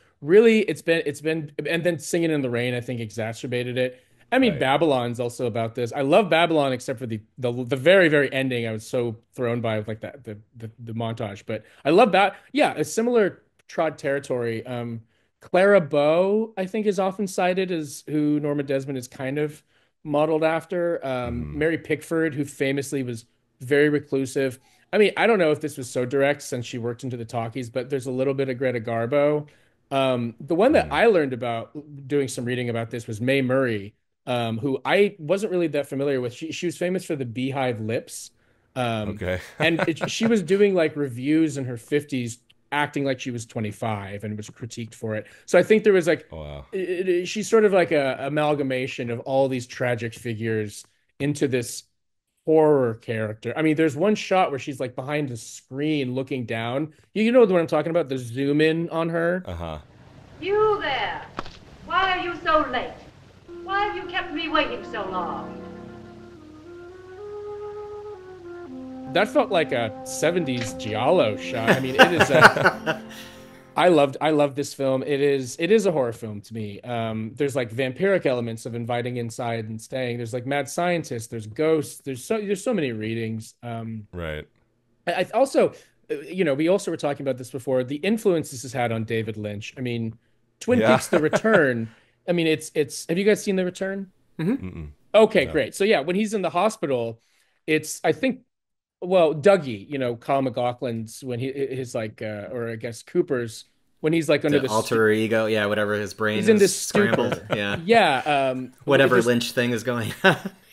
been, and then Singing in the Rain, I think, exacerbated it. I mean, Babylon's also about this. I love Babylon, except for the very, very ending. I was so thrown by like that the montage, but I love that. Yeah, a similar trod territory. Clara Bow, I think, is often cited as who Norma Desmond is kind of modeled after. Mary Pickford, who famously was very reclusive. I mean, I don't know if this was so direct since she worked into the talkies, but there's a little bit of Greta Garbo. The one that I learned about doing some reading about this was Mae Murray, who I wasn't really that familiar with. She was famous for the beehive lips. And she was doing like reviews in her 50s, acting like she was 25, and was critiqued for it. So I think there was like, she's sort of like a amalgamation of all these tragic figures into this horror character. I mean, there's one shot where she's like behind the screen looking down. You know what I'm talking about? The zoom in on her. You there. Why are you so late? Why have you kept me waiting so long? That felt like a 70s giallo shot. I mean, it is I love this film. It is a horror film to me. There's like vampiric elements of inviting inside and staying. There's like mad scientists, there's ghosts, there's so many readings. Right. I also, we also were talking about this before, the influence this has had on David Lynch. I mean, Twin Peaks The Return. I mean, it's have you guys seen The Return? Mm-hmm. Okay, great. So yeah, when he's in the hospital, it's, I think, well, Dougie, Kyle MacLachlan's, when his like, or I guess Cooper's, when he's like under the alter ego, whatever his brain he's is in this scrambled, whatever Lynch thing is going.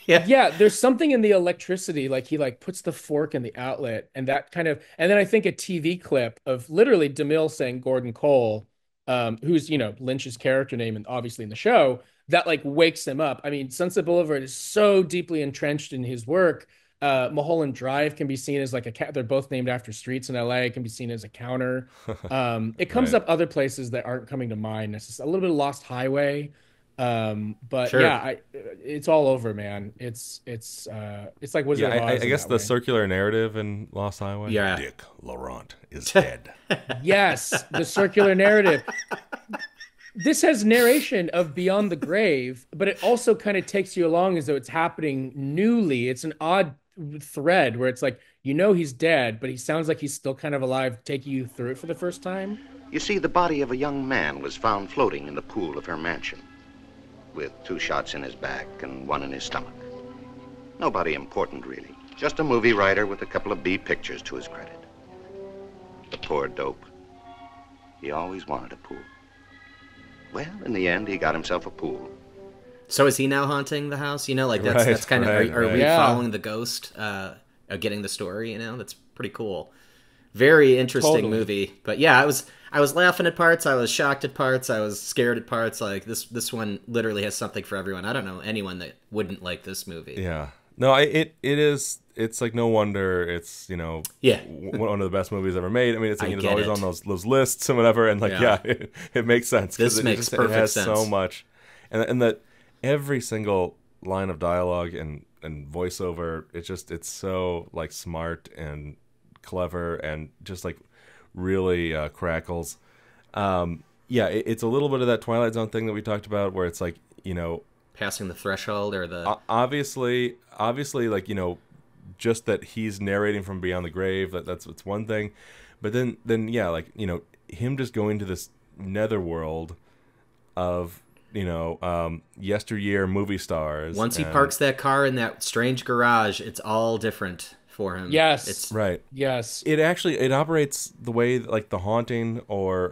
There's something in the electricity, like he like puts the fork in the outlet, and that kind of, and then I think a TV clip of literally DeMille saying Gordon Cole, who's Lynch's character name, and obviously in the show, that like wakes him up. I mean, Sunset Boulevard is so deeply entrenched in his work. Mulholland Drive can be seen as like they're both named after streets in LA. It can be seen as a counter. It comes up other places that aren't coming to mind. It's a little bit of Lost Highway. But sure. It's all over, man. It's like Wizard of Oz. I guess the circular narrative in Lost Highway. Yeah. Dick Laurent is dead. Yes, the circular narrative. This has narration of beyond the grave, but it also kind of takes you along as though it's happening newly. It's an odd thread where it's like, he's dead, but he sounds like he's still kind of alive, taking you through it for the first time. You see, the body of a young man was found floating in the pool of her mansion, with 2 shots in his back and 1 in his stomach. Nobody important, really. Just a movie writer with a couple of B pictures to his credit. The poor dope. He always wanted a pool. Well, in the end, he got himself a pool. So is he now haunting the house? That's kind of, are we following the ghost, of getting the story, That's pretty cool. Very interesting movie. But yeah, I was laughing at parts, I was shocked at parts, I was scared at parts. Like this one literally has something for everyone. I don't know anyone that wouldn't like this movie. Yeah. No, it is it's like no wonder it's Yeah. one of the best movies ever made. I mean, it's like, I it's get always it. on those lists and whatever, and like it makes sense. This makes perfect it has sense. so much, and that every single line of dialogue and voiceover, it's so like smart and clever and just like really crackles. It's a little bit of that Twilight Zone thing that we talked about, where it's like, passing the threshold, or the obviously like, just that he's narrating from beyond the grave, that's one thing, but then like, him just going to this netherworld of yesteryear movie stars. Once he parks that car in that strange garage, it's all different for him. Yes. It's right. Yes. It operates the way that, like The Haunting or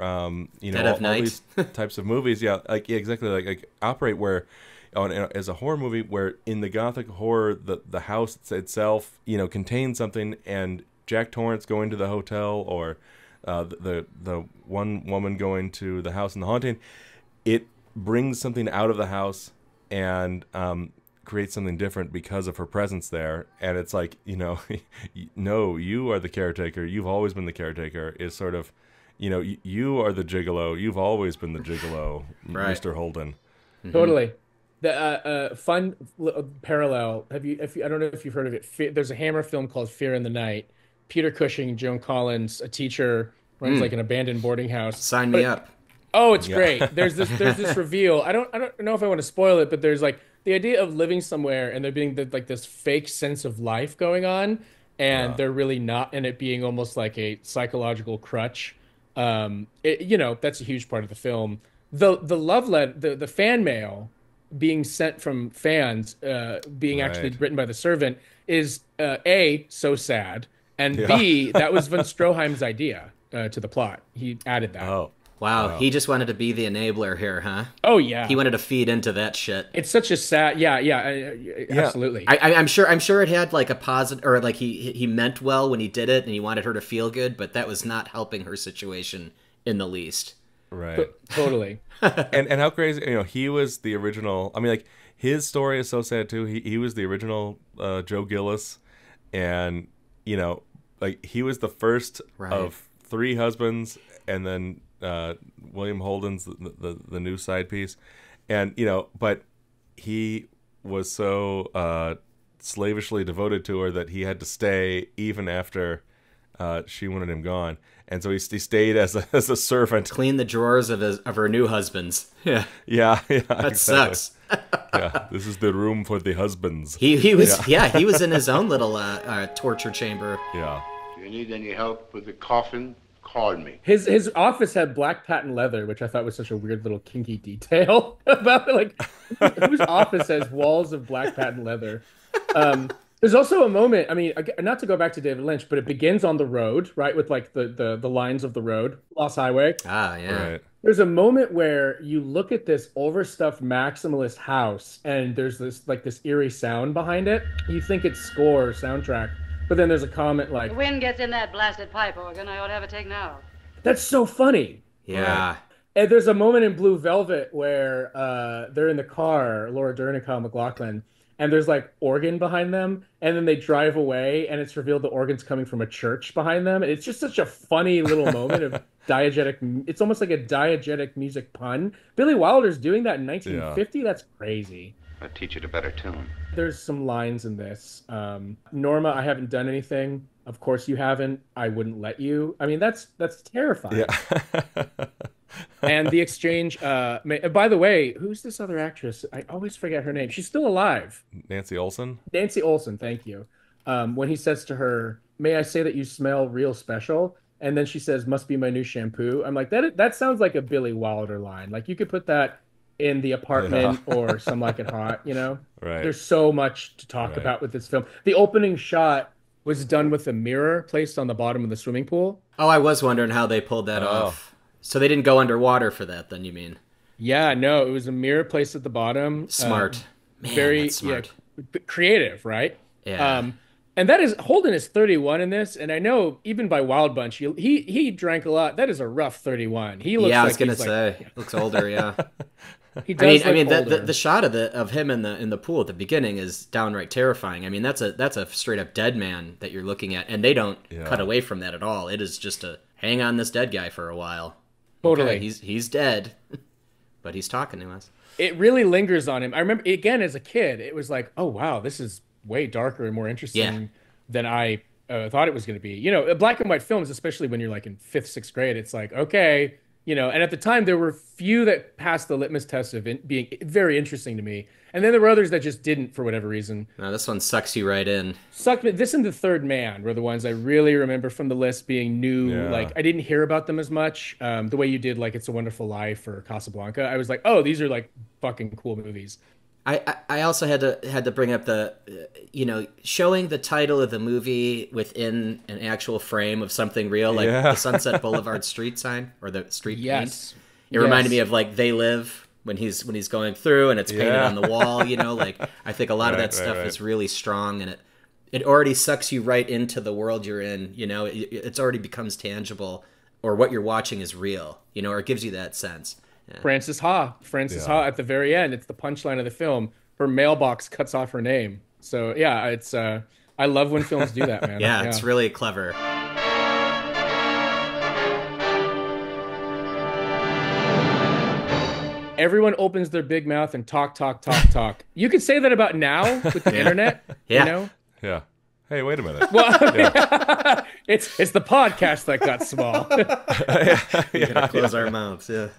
Dead of Night. all these types of movies. Exactly. Like operate where as a horror movie, where in the gothic horror the house itself contains something, and Jack Torrance going to the hotel, or the one woman going to the house in The Haunting, it brings something out of the house and creates something different because of her presence there. And it's like, no, you are the caretaker. You've always been the caretaker. Is sort of, you are the gigolo. You've always been the gigolo, Right. Mr. Holden. Totally. The fun parallel. I don't know if you've heard of it. There's a Hammer film called Fear in the Night. Peter Cushing, Joan Collins, a teacher, runs like an abandoned boarding house. Sign me up. Oh, it's great. There's this reveal. I don't know if I want to spoil it, but there's like the idea of living somewhere and there being like this fake sense of life going on, and they're really not, and it being almost like a psychological crutch. That's a huge part of the film. The love letter, the fan mail being sent from fans, being actually written by the servant, is A, so sad, and B, that was von Stroheim's idea to the plot. He added that. Oh. Wow, he just wanted to be the enabler here, huh? Oh yeah, he wanted to feed into that shit. It's such a sad, absolutely. I'm sure it had like a positive, or like he meant well when he did it, and he wanted her to feel good, but that was not helping her situation in the least. Right. Totally. and how crazy, he was the original. I mean, like, his story is so sad too. He was the original Joe Gillis, and like, he was the first of 3 husbands, and then William Holden's the new side piece, and but he was so slavishly devoted to her that he had to stay even after she wanted him gone, and so he stayed as a servant, clean the drawers of her new husbands. Yeah, that exactly. sucks. Yeah, this is the room for the husbands. He was he was in his own little torture chamber. Yeah. If you need any help with the coffin, call me. His office had black patent leather, which I thought was such a weird little kinky detail about it. Like, whose office has walls of black patent leather? There's also a moment, I mean, not to go back to David Lynch, but it begins on the road, right, with like the lines of the road, Lost Highway. Ah, yeah. Right. There's a moment where you look at this overstuffed maximalist house, and there's this eerie sound behind it. You think it's score or soundtrack, but then there's a comment like, The wind gets in that blasted pipe organ. I ought to have it taken out. that's so funny. Yeah. Right. And there's a moment in Blue Velvet where they're in the car, Laura Dern and Kyle MacLachlan, and there's like organ behind them, and then they drive away, and it's revealed the organ's coming from a church behind them. And it's just such a funny little moment of diegetic. It's almost like a diegetic music pun. Billy Wilder's doing that in 1950. Yeah. That's crazy. I'll teach it a better tune. There's some lines in this. Norma, I haven't done anything. Of course you haven't. I wouldn't let you. I mean, that's terrifying. Yeah. And the exchange. By the way, who's this other actress? I always forget her name. She's still alive. Nancy Olsen. Nancy Olsen. Thank you. When he says to her, "May I say that you smell real special?" And then she says, "Must be my new shampoo." I'm like, that sounds like a Billy Wilder line. Like, you could put that in The Apartment or Some Like It Hot. Right. There's so much to talk about with this film. The opening shot was done with a mirror placed on the bottom of the swimming pool. Oh, I was wondering how they pulled that off. So they didn't go underwater for that, then, you mean? Yeah, no, it was a mirror placed at the bottom. Smart. Man, very that's smart. creative, right? Yeah. And that is Holden is 31 in this, and I know even by Wild Bunch, he drank a lot. That is a rough 31. He looks I like was gonna say looks older. Yeah, he does. I mean, the shot of him in the pool at the beginning is downright terrifying. I mean, that's a straight up dead man that you're looking at, and they don't cut away from that at all. It is just a hang on this dead guy for a while. Totally, okay, he's dead, but he's talking to us. It really lingers on him. I remember again as a kid, it was like, oh wow, this is way darker and more interesting than I thought it was going to be. You know, black and white films, especially when you're like in 5th, 6th grade, it's like, okay, you know, and at the time there were few that passed the litmus test of being very interesting to me. And then there were others that just didn't for whatever reason. No, this one sucks you right in. Sucked me. This and The Third Man were the ones I really remember from the list being new. Yeah. Like I didn't hear about them as much the way you did like It's a Wonderful Life or Casablanca. I was like, oh, these are like fucking cool movies. I also had to bring up the, you know, showing the title of the movie within an actual frame of something real, like the Sunset Boulevard street sign or the street paint. It reminded me of like They Live when he's going through and it's painted on the wall. You know, like I think a lot of that stuff is really strong and it already sucks you right into the world you're in. You know, it's already becomes tangible, or what you're watching is real. You know, or it gives you that sense. Yeah. Frances Ha at the very end. It's the punchline of the film. Her mailbox cuts off her name. So yeah, it's I love when films do that, man. yeah, it's really clever. Everyone opens their big mouth and talk. You could say that about now with the internet. Yeah. You know? Yeah. Hey, wait a minute. Well, it's the podcast that got small. We gotta close our mouths. Yeah.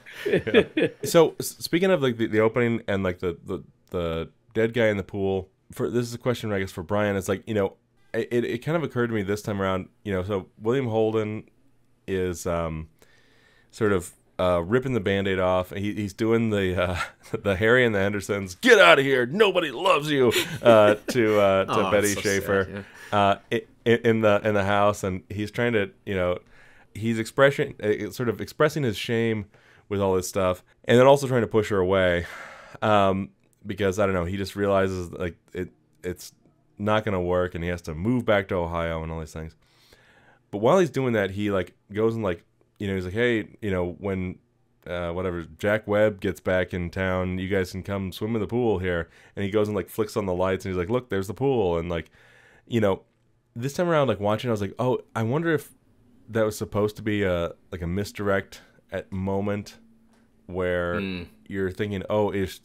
So speaking of like the opening and like the dead guy in the pool, this is a question I guess for Brian. It's like, you know, it kind of occurred to me this time around, you know, so William Holden is sort of ripping the Band-Aid off. He's doing the Harry and the Hendersons, get out of here, nobody loves you, to Betty Schaefer, in the house, and he's trying to, you know, he's sort of expressing his shame with all this stuff, and then also trying to push her away, because I don't know, he just realizes like it's not gonna work, and he has to move back to Ohio and all these things. But while he's doing that, he like goes and like, you know, he's like, hey, you know, when whatever Jack Webb gets back in town, you guys can come swim in the pool here. And he goes and like flicks on the lights, and he's like, look, there's the pool. And like, you know, this time around, like watching, I was like, oh, I wonder if that was supposed to be a misdirect at moment where you're thinking, oh, is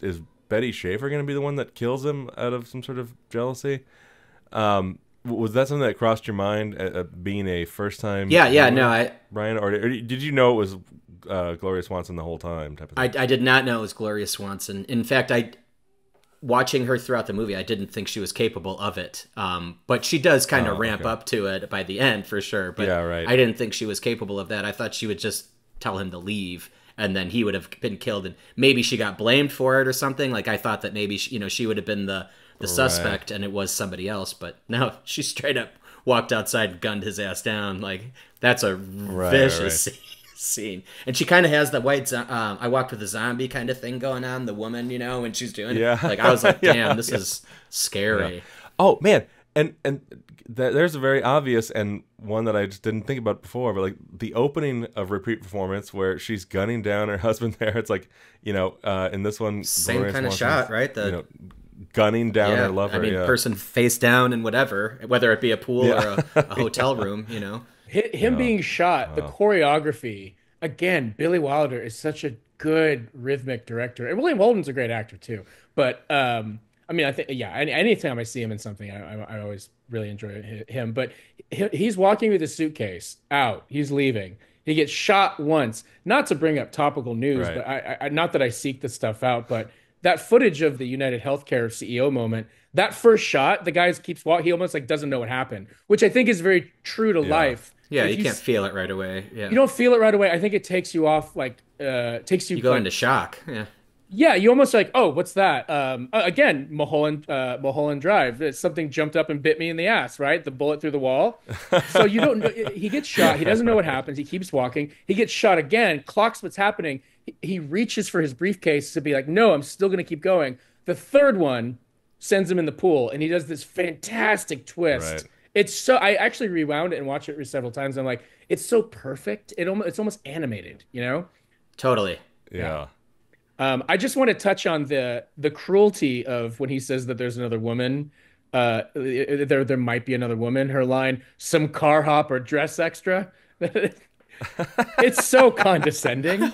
Betty Schaefer going to be the one that kills him out of some sort of jealousy? Was that something that crossed your mind, being a first time? Yeah, no, Brian, or did you know it was Gloria Swanson the whole time? Type of thing? I did not know it was Gloria Swanson. In fact, watching her throughout the movie, I didn't think she was capable of it. But she does kind of ramp up to it by the end for sure. But yeah, right. I didn't think she was capable of that. I thought she would just tell him to leave, and then he would have been killed, and maybe she got blamed for it or something. Like I thought that maybe she would have been the suspect, and it was somebody else. But no, she straight up walked outside and gunned his ass down. Like that's a vicious scene. And she kind of has the white I walked with a zombie kind of thing going on, the woman, you know, when she's doing it. Like I was like, damn, this is scary. Yeah. Oh man, and there's a very obvious and one that I just didn't think about before, but like the opening of Repeat Performance where she's gunning down her husband there. It's like, you know, in this one, same kind of shot, right? You know, gunning down her lover. I mean, person face down and whatever, whether it be a pool or a hotel room, you know. Him being shot, the choreography, again, Billy Wilder is such a good rhythmic director. And William Holden's a great actor too. But, I mean, I think, anytime I see him in something, I always really enjoy him. But he's walking with his suitcase out. He's leaving. He gets shot once. Not to bring up topical news, but I not that I seek this stuff out, but that footage of the United Healthcare CEO moment, that first shot, the guy keeps walking. He almost like doesn't know what happened, which I think is very true to life. Yeah, you can't feel it right away. Yeah, you don't feel it right away. I think it takes you off, like takes you. You go into shock. Yeah. Yeah, you almost like, oh, what's that? Again, Mulholland Drive. Something jumped up and bit me in the ass, right? The bullet through the wall. So you don't know. He gets shot. He doesn't know what happens. He keeps walking. He gets shot again. Clocks what's happening. He reaches for his briefcase to be like, no, I'm still going to keep going. The third one sends him in the pool, and he does this fantastic twist It's so I actually rewound it and watched it several times. I'm like, it's so perfect. It's almost animated, you know? Totally. Yeah. I just want to touch on the cruelty of when he says that there's another woman. There might be another woman. Her line, "Some car hop or dress extra." It's so condescending.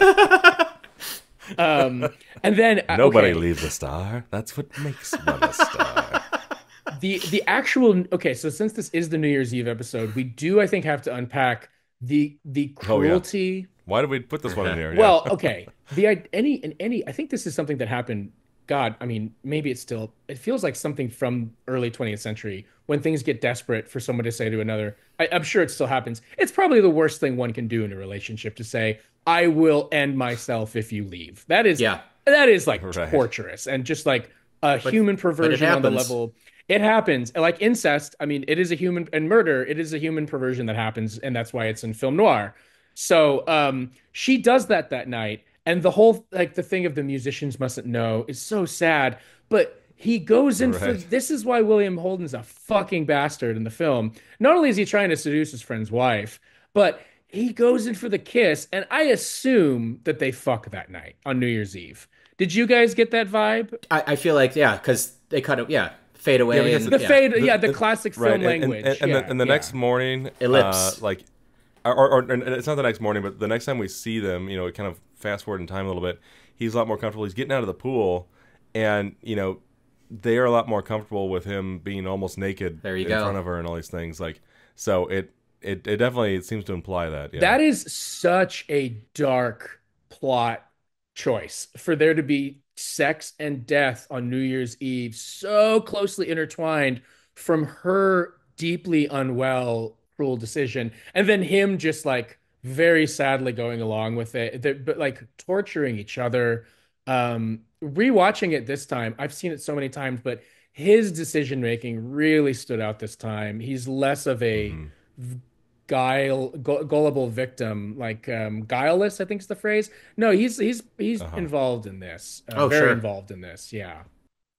And then Nobody leaves a star. That's what makes one a star. The actual so since this is the New Year's Eve episode, we do I think have to unpack the cruelty. Oh, yeah. Why did we put this one in here? Well, okay. I think this is something that happened. God, I mean, maybe it feels like something from early 20th century when things get desperate for someone to say to another. I'm sure it still happens. It's probably the worst thing one can do in a relationship to say, "I will end myself if you leave." That is like torturous and just like a human perversion on the level. It happens. Like incest, I mean, it is a human, and murder, it is a human perversion that happens, and that's why it's in film noir. So she does that night, and the whole, like, the thing of the musicians mustn't know is so sad, but he goes in for, this is why William Holden's a fucking bastard in the film. Not only is he trying to seduce his friend's wife, but he goes in for the kiss, and I assume that they fuck that night on New Year's Eve. Did you guys get that vibe? I feel like, because they cut it, fade away. Yeah, the classic film language. And the next morning, ellipse. And it's not the next morning, but the next time we see them, it kind of fast forward in time a little bit. He's a lot more comfortable. He's getting out of the pool, and they are a lot more comfortable with him being almost naked in front of her and all these things. Like, so it definitely seems to imply that. Yeah. That is such a dark plot choice for there to be sex and death on New Year's Eve so closely intertwined from her deeply unwell, cruel decision, and then him just like very sadly going along with it, but like torturing each other. Rewatching it this time, I've seen it so many times, but his decision making really stood out this time. He's less of a gullible victim, like guileless, I think is the phrase. No, he's involved in this. Very involved in this. Yeah.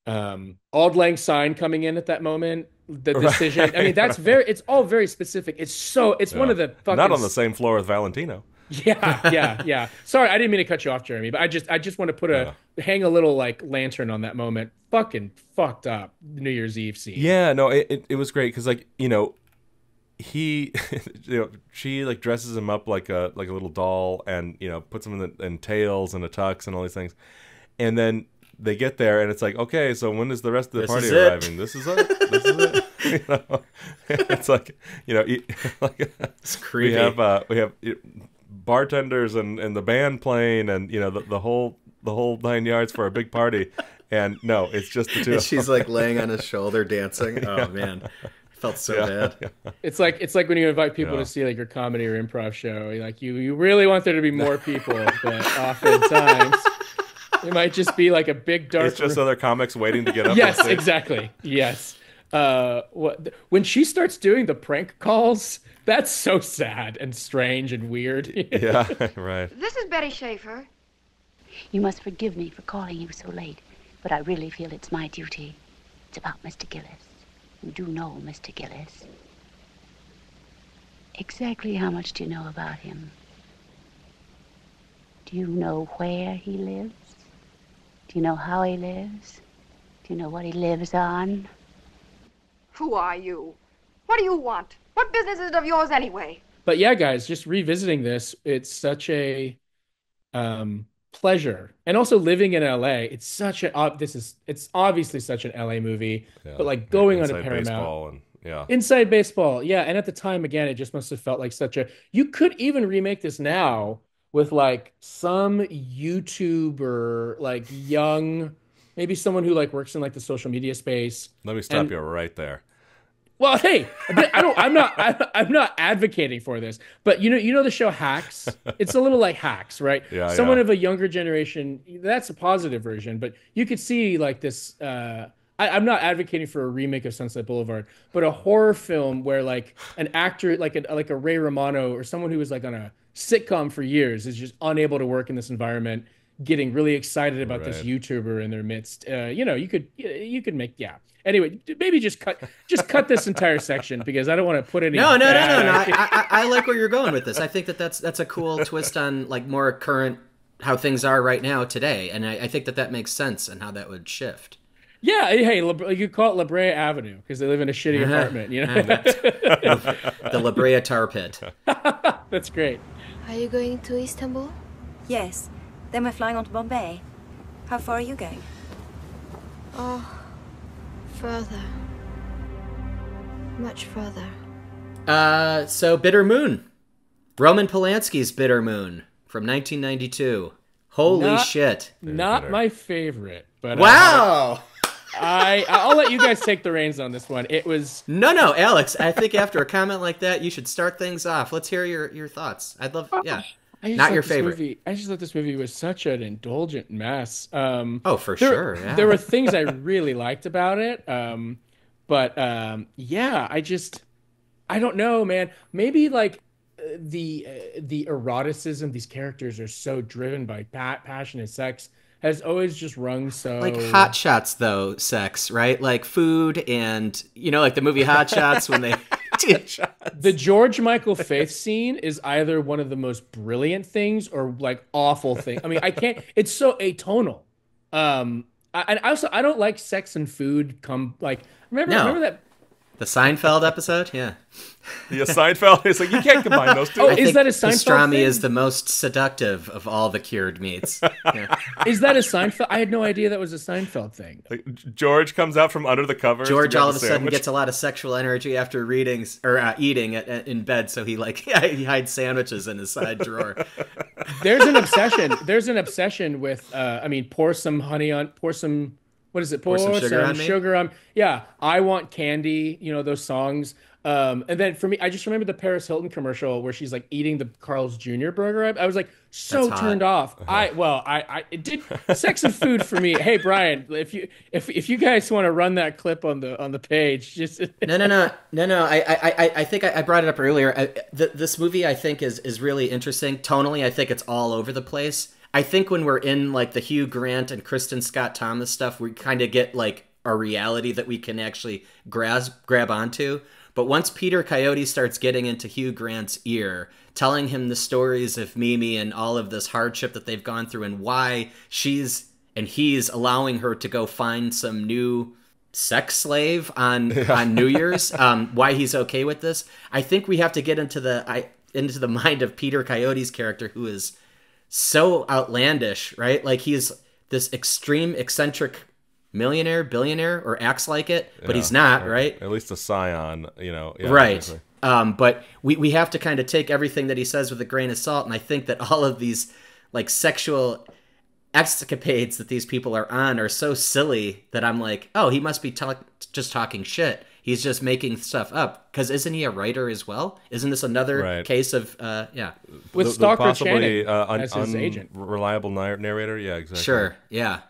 Auld Lang Syne coming in at that moment. The decision. I mean, it's all very specific. It's one of the fucking, not on the same floor with Valentino. Yeah. Sorry, I didn't mean to cut you off, Jeremy, but I just want to hang a little like lantern on that moment. Fucking fucked up New Year's Eve scene. Yeah, no, it was great because he she like dresses him up like a little doll and puts him in tails and a tux and all these things, and then they get there and it's like, okay, so when is the rest of the party arriving? This is it. It's like it's creepy. We have bartenders and the band playing and the whole 9 yards for a big party, and no, it's just the two. And she's like laying on his shoulder dancing. Oh man. Felt so bad. Yeah. It's like when you invite people to see like your comedy or improv show. Like you really want there to be more people, but oftentimes it might just be like a big dark. It's just other comics waiting to get up. Yes, exactly. Yes. When she starts doing the prank calls, that's so sad and strange and weird. Yeah, right. This is Betty Schaefer. You must forgive me for calling you so late, but I really feel it's my duty. It's about Mr. Gillis. You do know Mr. Gillis. Exactly how much do you know about him? Do you know where he lives? Do you know how he lives? Do you know what he lives on? Who are you? What do you want? What business is it of yours anyway? But yeah, guys, just revisiting this, it's such a pleasure. And also living in LA, it's such it's obviously such an LA movie, but like going on a Paramount. Inside Baseball, yeah. And at the time, again, it just must have felt like you could even remake this now with like some YouTuber, like young, maybe someone who like works in like the social media space. Let me stop you right there. Well, hey, I'm not advocating for this, but you know the show Hacks. It's a little like Hacks, right? Yeah. Someone of a younger generation. That's a positive version, but you could see like this. I'm not advocating for a remake of Sunset Boulevard, but a horror film where like an actor, like a Ray Romano or someone who was like on a sitcom for years is just unable to work in this environment, getting really excited about this Right. YouTuber in their midst. You could make Anyway, maybe just cut this entire section because I don't want to put any. No. bad- I like where you're going with this. I think that's a cool twist on like more current how things are right now today, and I think that makes sense and how that would shift. Yeah, hey, you call it La Brea Avenue because they live in a shitty apartment. The La Brea tar pit. That's great. Are you going to Istanbul? Yes. Then we're flying on to Bombay. How far are you going? Oh, further. Much further. So Bitter Moon. Roman Polanski's Bitter Moon from 1992. Holy shit. Not my favorite, but wow. I'll let you guys take the reins on this one. It was No, Alex, I think after a comment like that, you should start things off. Let's hear your thoughts. I'd love not your favorite. I just thought this movie was such an indulgent mess. For sure. Yeah. There were things I really liked about it. But I don't know, man. Maybe like the eroticism, these characters are so driven by passion and sex, has always just rung so like Hot Shots though, sex, right? Like food and like the movie Hot Shots when they the George Michael Faith scene is either one of the most brilliant things or like awful thing. I mean, I can't. It's so atonal. And also I don't like sex and food. Remember that. The Seinfeld episode, yeah. The Seinfeld is like you can't combine those two. Oh, is that a Seinfeld pastrami thing? is the most seductive of all the cured meats. Yeah. Is that a Seinfeld? I had no idea that was a Seinfeld thing. Like George comes out from under the covers. George to get all the of a sudden sandwich. gets a lot of sexual energy after eating in bed, so he he hides sandwiches in his side drawer. There's an obsession with pour some honey on, pour some. What is it? Pour some sugar on me? Yeah, I want candy. Those songs. And then for me, I just remember the Paris Hilton commercial where she's like eating the Carl's Jr. burger. I was like so turned off. It did sex and food for me. Hey Brian, if you guys want to run that clip on the page, just no. I think I brought it up earlier. This movie I think is really interesting. Tonally, I think it's all over the place. I think when we're in like the Hugh Grant and Kristen Scott Thomas stuff, we kind of get like a reality that we can actually grab onto. But once Peter Coyote starts getting into Hugh Grant's ear, telling him the stories of Mimi and all of this hardship that they've gone through and why he's allowing her to go find some new sex slave on New Year's, why he's okay with this, I think we have to get into the mind of Peter Coyote's character, who is so outlandish, right? Like he's this extreme eccentric millionaire, billionaire, or acts like it, but he's not, right? At least a scion, Yeah, right. Exactly. But we have to kind of take everything that he says with a grain of salt, and I think that all of these like sexual escapades that these people are on are so silly that I'm like, oh, he must be just talking shit. He's just making stuff up. Because isn't he a writer as well? Isn't this another case of, with Stalker possibly, Channing as his agent. Unreliable narrator? Yeah, exactly. Sure, yeah.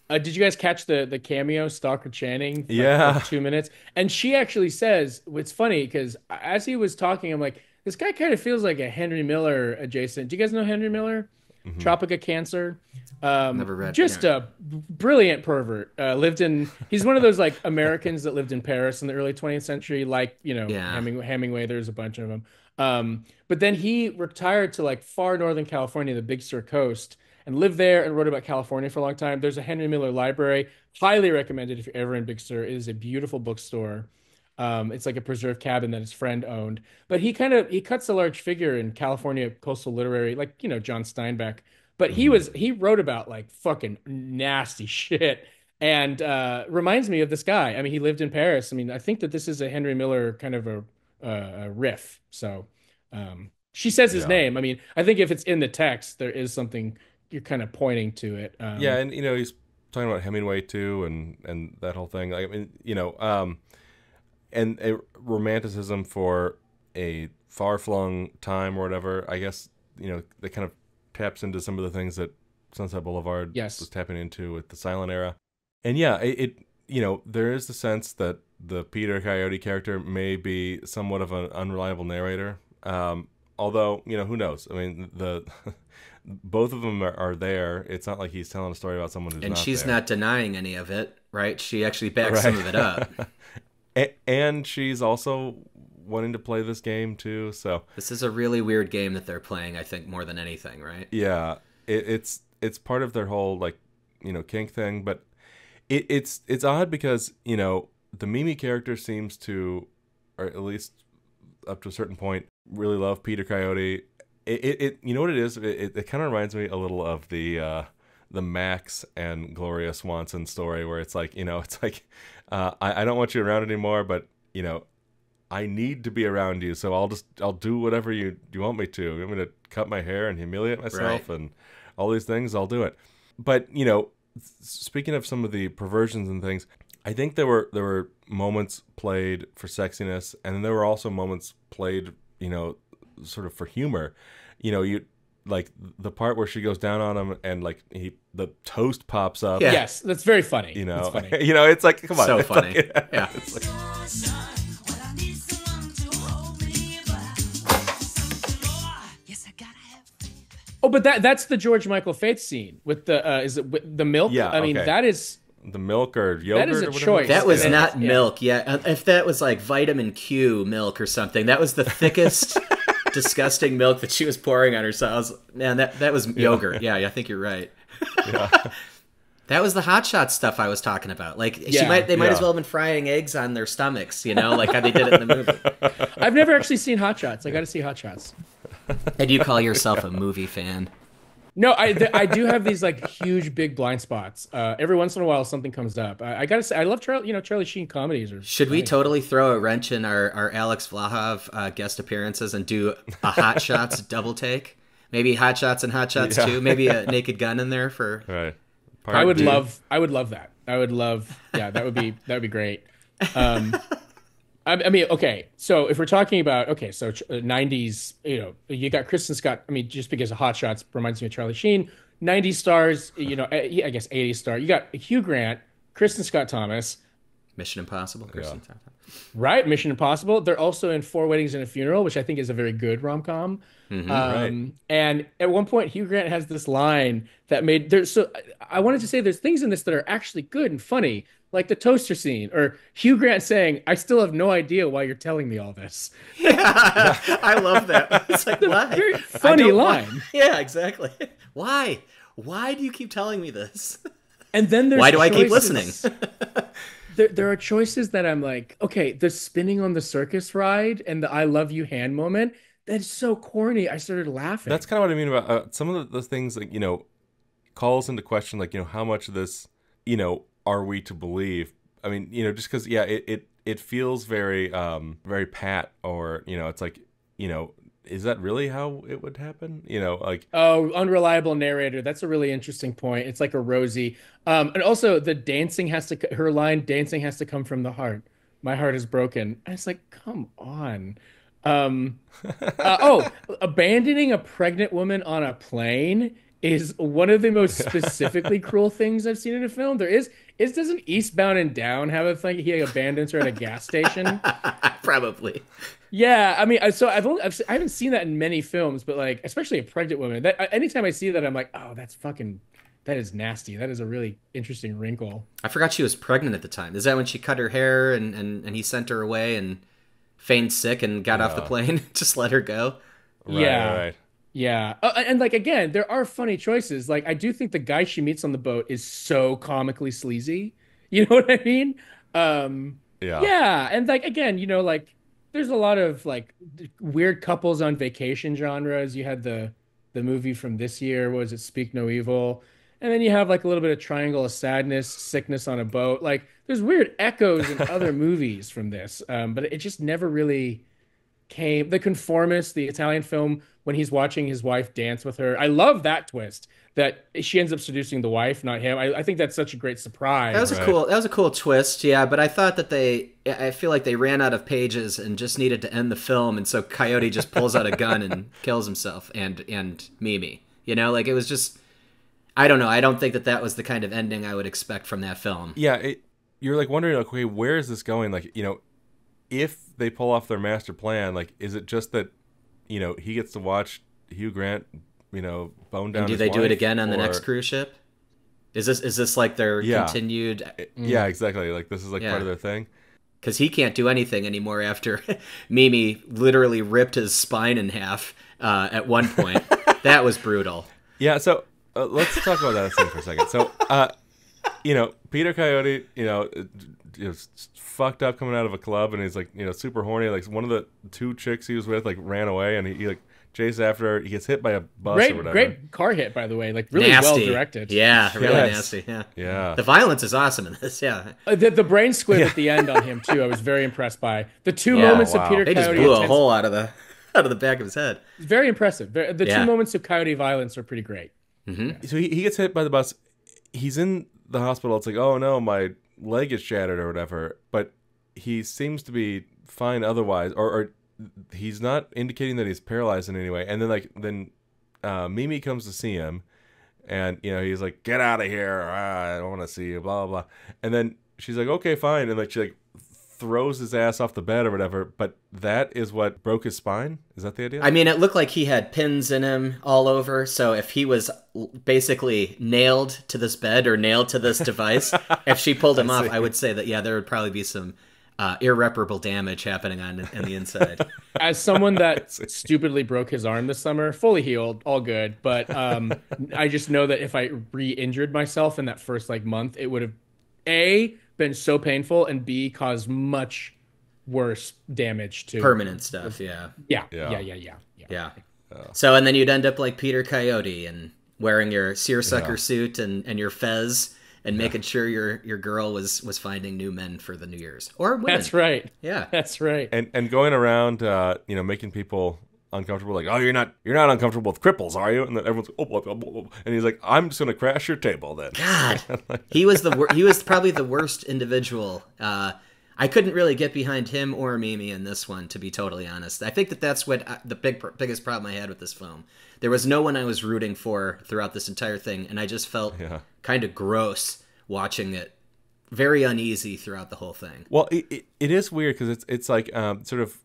Did you guys catch the cameo, Stalker Channing? For 2 minutes. And she actually says, it's funny because as he was talking, I'm like, this guy kind of feels like a Henry Miller adjacent. Do you guys know Henry Miller? Mm-hmm. Tropic of Cancer. Never read. Just a brilliant pervert. He's one of those like Americans that lived in Paris in the early 20th century, like, Hemingway, there's a bunch of them. But then he retired to like far northern California, the Big Sur coast, and lived there and wrote about California for a long time. There's a Henry Miller library. Highly recommended if you're ever in Big Sur. It is a beautiful bookstore. It's like a preserved cabin that his friend owned. But he cuts a large figure in California coastal literary, like, John Steinbeck. But he wrote about like fucking nasty shit and reminds me of this guy. I mean, he lived in Paris. I mean, I think that this is a Henry Miller kind of a riff. So she says his name. I mean, I think if it's in the text, there is something you're kind of pointing to it. Yeah, and he's talking about Hemingway too, and that whole thing. I mean, and a romanticism for a far-flung time or whatever. I guess that kind of taps into some of the things that Sunset Boulevard was tapping into with the silent era. And yeah, it there is the sense that the Peter Coyote character may be somewhat of an unreliable narrator. Although, who knows? I mean, both of them are there. It's not like he's telling a story about someone who's and not she's there. not denying any of it, right? She actually backs some of it up. And she's also wanting to play this game too. So this is a really weird game that they're playing, I think, more than anything, right? Yeah, it's part of their whole kink thing, but it's odd because the Mimi character seems to, or at least up to a certain point, really love Peter Coyote. It you know what it is? It kind of reminds me a little of the Max and Gloria Swanson story, where it's like I don't want you around anymore, but I need to be around you, so I'll do whatever you want me to. You want me to cut my hair and humiliate myself and all these things? I'll do it. But speaking of some of the perversions and things, I think there were moments played for sexiness, and then there were also moments played, sort of for humor. You like the part where she goes down on him and the toast pops up. Yeah. Yes, that's very funny. It's funny. It's it's like, come on, so it's funny. Like, yeah. It's like, oh, but that's the George Michael Faith scene with the is it with the milk? Yeah, I mean, okay. that is the milk or yogurt. That is a or whatever. choice. That was not milk. Yeah, if that was like vitamin Q milk or something, that was the thickest, disgusting milk that she was pouring on herself. Man, that was yogurt. Yeah, I think you're right. Yeah. That was the Hot Shots stuff I was talking about. Like they might as well have been frying eggs on their stomachs, like how they did it in the movie. I've never actually seen Hot Shots. I got to see Hot Shots. And you call yourself a movie fan? No, I do have these like huge big blind spots. Every once in a while, something comes up. I gotta say, I love Charlie Sheen comedies. Should we totally throw a wrench in our Alex Vlahov guest appearances and do a Hot Shots double take? Maybe Hot Shots and Hot Shots 2. Maybe a Naked Gun in there for. Right. I would love that. That would be great. I mean, okay, so if we're talking about, 90s, you got Kristen Scott. I mean, just because of Hot Shots reminds me of Charlie Sheen. 90s stars, I guess 80s star. You got Hugh Grant, Kristen Scott Thomas. Mission Impossible. Kristen Thomas. Right, Mission Impossible. They're also in 4 Weddings and a Funeral, which I think is a very good rom-com. Mm-hmm, right. And at one point, Hugh Grant has this line that I wanted to say there's things in this that are actually good and funny, like the toaster scene, or Hugh Grant saying, "I still have no idea why you're telling me all this." Yeah, I love that. It's like, why? Very funny line. Yeah, exactly. Why? Why do you keep telling me this? And then there's why do I keep listening? There are choices that I'm like, okay, the spinning on the circus ride and the "I love you" hand moment. That's so corny. I started laughing. That's kind of what I mean about some of the things that, calls into question, like, how much of this, are we to believe? I mean, just because, it feels very, very pat, or, it's like, is that really how it would happen? Oh, unreliable narrator. That's a really interesting point. It's like a Rosie. And also the her line, dancing has to come from the heart. My heart is broken. And it's like, come on. Abandoning a pregnant woman on a plane is one of the most specifically cruel things I've seen in a film. Doesn't Eastbound and Down have a thing? He abandons her at a gas station. Probably. Yeah, I mean, so I haven't seen that in many films, but like, especially a pregnant woman. Anytime I see that, I'm like, oh, that is nasty. That is a really interesting wrinkle. I forgot she was pregnant at the time. Is that when she cut her hair and he sent her away and feigned sick and got off the plane? Just let her go. Right. Yeah. And like, again, there are funny choices. Like, I do think the guy she meets on the boat is so comically sleazy. You know what I mean? Yeah. And like, again, like, there's a lot of like weird couples on vacation genres. You had the movie from this year, what was it, Speak No Evil? And then you have like a little bit of Triangle of Sadness, Sickness on a Boat. Like, there's weird echoes in other movies from this, but it just never really came. The Conformist, the Italian film, when he's watching his wife dance with her. I love that twist, that she ends up seducing the wife, not him. I think that's such a great surprise. That was a cool twist, yeah. But I thought that I feel like they ran out of pages and just needed to end the film, and so Coyote just pulls out a gun and kills himself and Mimi. Like, it was just, I don't know. I don't think that was the kind of ending I would expect from that film. Yeah, you're like wondering, like, okay, where is this going? Like, if they pull off their master plan, like, is it just that you know, he gets to watch Hugh Grant, you know, bone down. And do his they do wife, it again on the next or- cruise ship? Is this like their continued? Yeah, exactly. Like this is like part of their thing. Because he can't do anything anymore after Mimi literally ripped his spine in half at one point. That was brutal. Yeah, so let's talk about that scene for a second. So, you know, Peter Coyote, you know, fucked up coming out of a club, and he's like, you know, super horny. Like one of the two chicks he was with, like, ran away, and he like chased after her. He gets hit by a bus or whatever. Great car hit, by the way. Like really nasty. well directed. Yeah, really nasty. Yeah. Yeah. The violence is awesome in this. Yeah. The brain squib at the end on him too. I was very impressed by the two moments of Peter They Coyote. just blew a hole out of the back of his head. Very impressive. The two moments of Coyote violence are pretty great. Mm-hmm. So he gets hit by the bus. He's in the hospital. It's like, oh no, my leg is shattered or whatever. But he seems to be fine otherwise, or he's not indicating that he's paralyzed in any way. And then Mimi comes to see him, and you know he's like, "Get out of here! I don't want to see you." Blah blah blah. And then she's like, "Okay, fine." And like she like throws his ass off the bed or whatever. But that is what broke his spine. Is that the idea? I mean, it looked like he had pins in him all over. So if he was basically nailed to this bed or nailed to this device, if she pulled him off, I would say that there would probably be some irreparable damage happening on the inside. As someone that stupidly broke his arm this summer, fully healed, all good. But I just know that if I re-injured myself in that first month, it would have A, been so painful, and B, caused much worse damage to permanent stuff. Yeah. So and then you'd end up like Peter Coyote and wearing your seersucker suit and your fez. And making sure your girl was finding new men for the New Year's or women. That's right. Yeah, that's right. And going around, you know, making people uncomfortable. Like, oh, you're not uncomfortable with cripples, are you? And then everyone's like, oh. And he's like, I'm just gonna crash your table then. God, he was probably the worst individual. I couldn't really get behind him or Mimi in this one, to be totally honest. I think that's what the biggest problem I had with this film. There was no one I was rooting for throughout this entire thing, and I just felt kind of gross watching it. Very uneasy throughout the whole thing. Well, it is weird because it's like sort of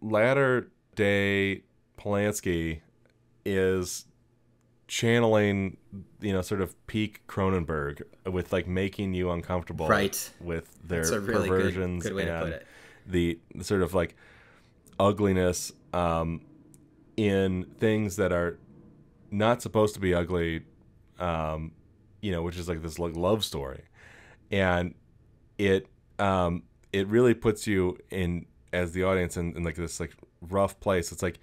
latter day Polanski is channeling, you know, sort of peak Cronenberg with like making you uncomfortable with their really perversions good way and to put it. The sort of like ugliness in things that are not supposed to be ugly, you know, which is like this like love story, and it really puts you in as the audience in like this like rough place. It's like,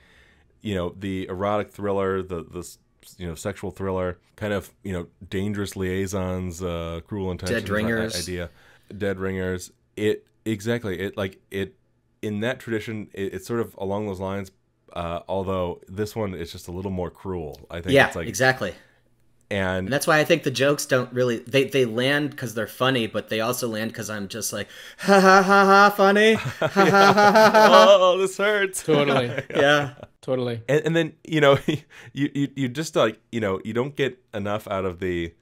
you know, the erotic thriller, the you know, sexual thriller, kind of, you know, dangerous liaisons, cruel intentions, Dead ringers idea, dead ringers. It in that tradition, it's sort of along those lines. Although this one is just a little more cruel. I think. Yeah, it's like, exactly. And that's why I think the jokes don't really they land because they're funny, but they also land because I'm just like ha ha ha ha funny ha ha ha ha ha. Oh, this hurts. Totally. Yeah. Totally. And then, you know, you just like, you know, you don't get enough out of the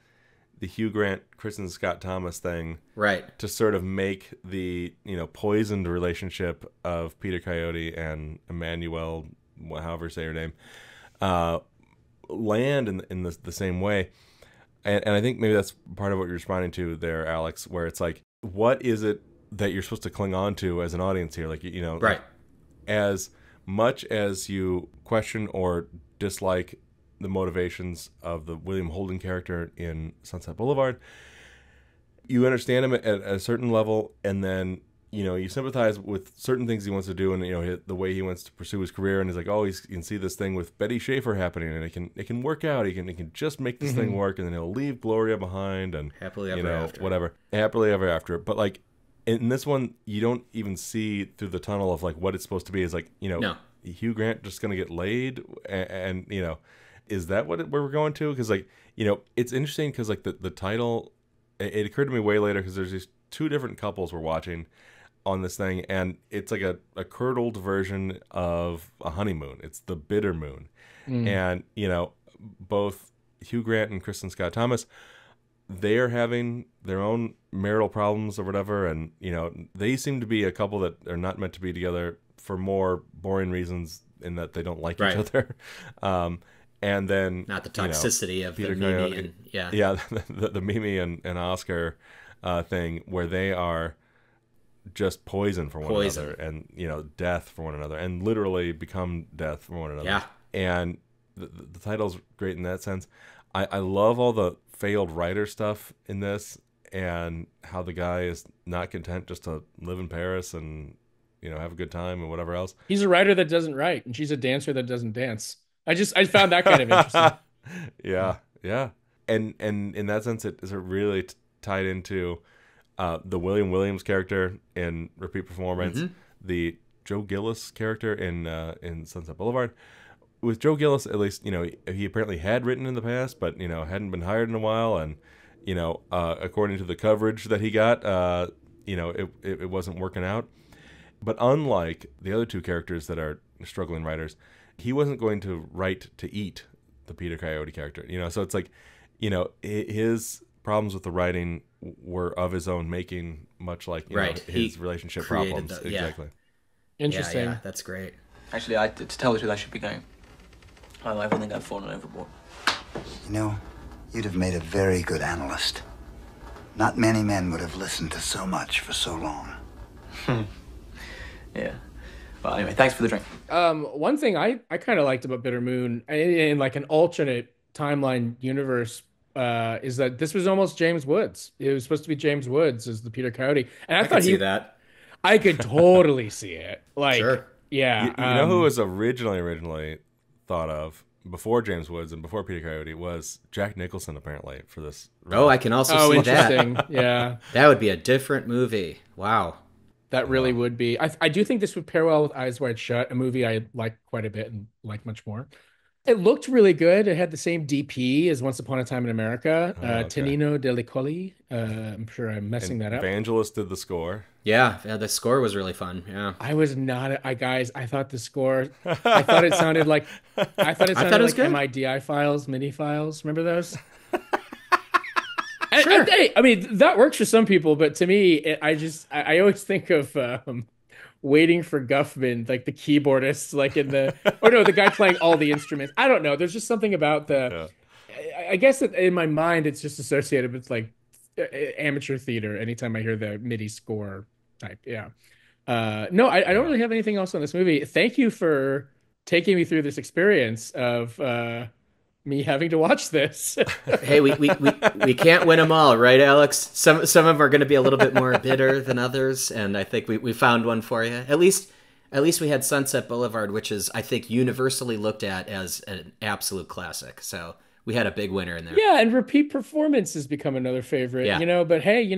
Hugh Grant, Kristen Scott Thomas thing, right, to sort of make the, you know, poisoned relationship of Peter Coyote and Emmanuel, however you say her name, land in the same way. And I think maybe that's part of what you're responding to there, Alex, where it's like, what is it that you're supposed to cling on to as an audience here? Like, you know, right. As much as you question or dislike the motivations of the William Holden character in Sunset Boulevard, you understand him at a certain level, and then, you know, you sympathize with certain things he wants to do, and, you know, the way he wants to pursue his career, and he's like, oh, he can see this thing with Betty Schaefer happening, and it can work out. He can just make this thing work, and then he'll leave Gloria behind, and happily ever after. Whatever, happily ever after. But like in this one, you don't even see through the tunnel of like what it's supposed to be. Is like, you know, Hugh Grant just gonna get laid, and you know, is that where we're going to? Because like, you know, it's interesting because like the title, it occurred to me way later because there's these two different couples we're watching on this thing, and it's like a curdled version of a honeymoon. It's the bitter moon. And you know, both Hugh Grant and Kristen Scott Thomas, they are having their own marital problems or whatever, and you know, they seem to be a couple that are not meant to be together for more boring reasons in that they don't like Right. each other. And then Not the toxicity of the Peter Mimi Coyote- and yeah, the Mimi and Oscar thing where they are just poison for one another, and death for one another, and literally become death for one another. Yeah. And the title's great in that sense. I love all the failed writer stuff in this, and how the guy is not content just to live in Paris and have a good time and whatever else. He's a writer that doesn't write, and she's a dancer that doesn't dance. I found that kind of interesting. Yeah. And in that sense, it is really tied into the William Williams character in Repeat Performance, the Joe Gillis character in Sunset Boulevard. With Joe Gillis, at least, he apparently had written in the past, but hadn't been hired in a while, and according to the coverage that he got, it wasn't working out. But unlike the other two characters that are struggling writers, he wasn't going to write to eat the Peter Coyote character. So it's like, his problems with the writing were of his own making, much like his relationship problems. Exactly. Interesting. Yeah, that's great. Actually, to tell the truth, I should be going. I don't think I've fallen overboard. You'd have made a very good analyst. Not many men would have listened to so much for so long. Yeah. Well, anyway, thanks for the drink. One thing I kind of liked about Bitter Moon in like an alternate timeline universe is that this was almost James Woods. It was supposed to be James Woods as the Peter Coyote, and I thought could see that. I could totally see it. Like, sure. Yeah. You know who was originally thought of before James Woods and before Peter Coyote was Jack Nicholson, apparently, for this. Oh, I can also see interesting. that. Yeah. That would be a different movie. Wow. That really would be. I do think this would pair well with Eyes Wide Shut, a movie I like quite a bit and like much more. It looked really good. It had the same DP as Once Upon a Time in America, Tenino Delle Colli. I'm sure I'm messing that up. Vangelis did the score. Yeah, the score was really fun. Yeah, I was not. Guys, I thought the score. I thought it sounded like. I thought it sounded like good. MIDI files, MIDI files. Remember those? Sure. I mean, that works for some people, but to me, I always think of Waiting for Guffman, like the keyboardist, like in the, or no, the guy playing all the instruments. I don't know. There's just something about the, I guess that in my mind, it's just associated with like amateur theater. Anytime I hear the MIDI score type. Yeah. No, I don't really have anything else on this movie. Thank you for taking me through this experience of, me having to watch this. Hey, we can't win them all, right, Alex? Some of them are going to be a little bit more bitter than others, and I think we found one for you. At least we had Sunset Boulevard, which is, I think, universally looked at as an absolute classic. So we had a big winner in there. Yeah, and Repeat Performance has become another favorite. Yeah. But hey,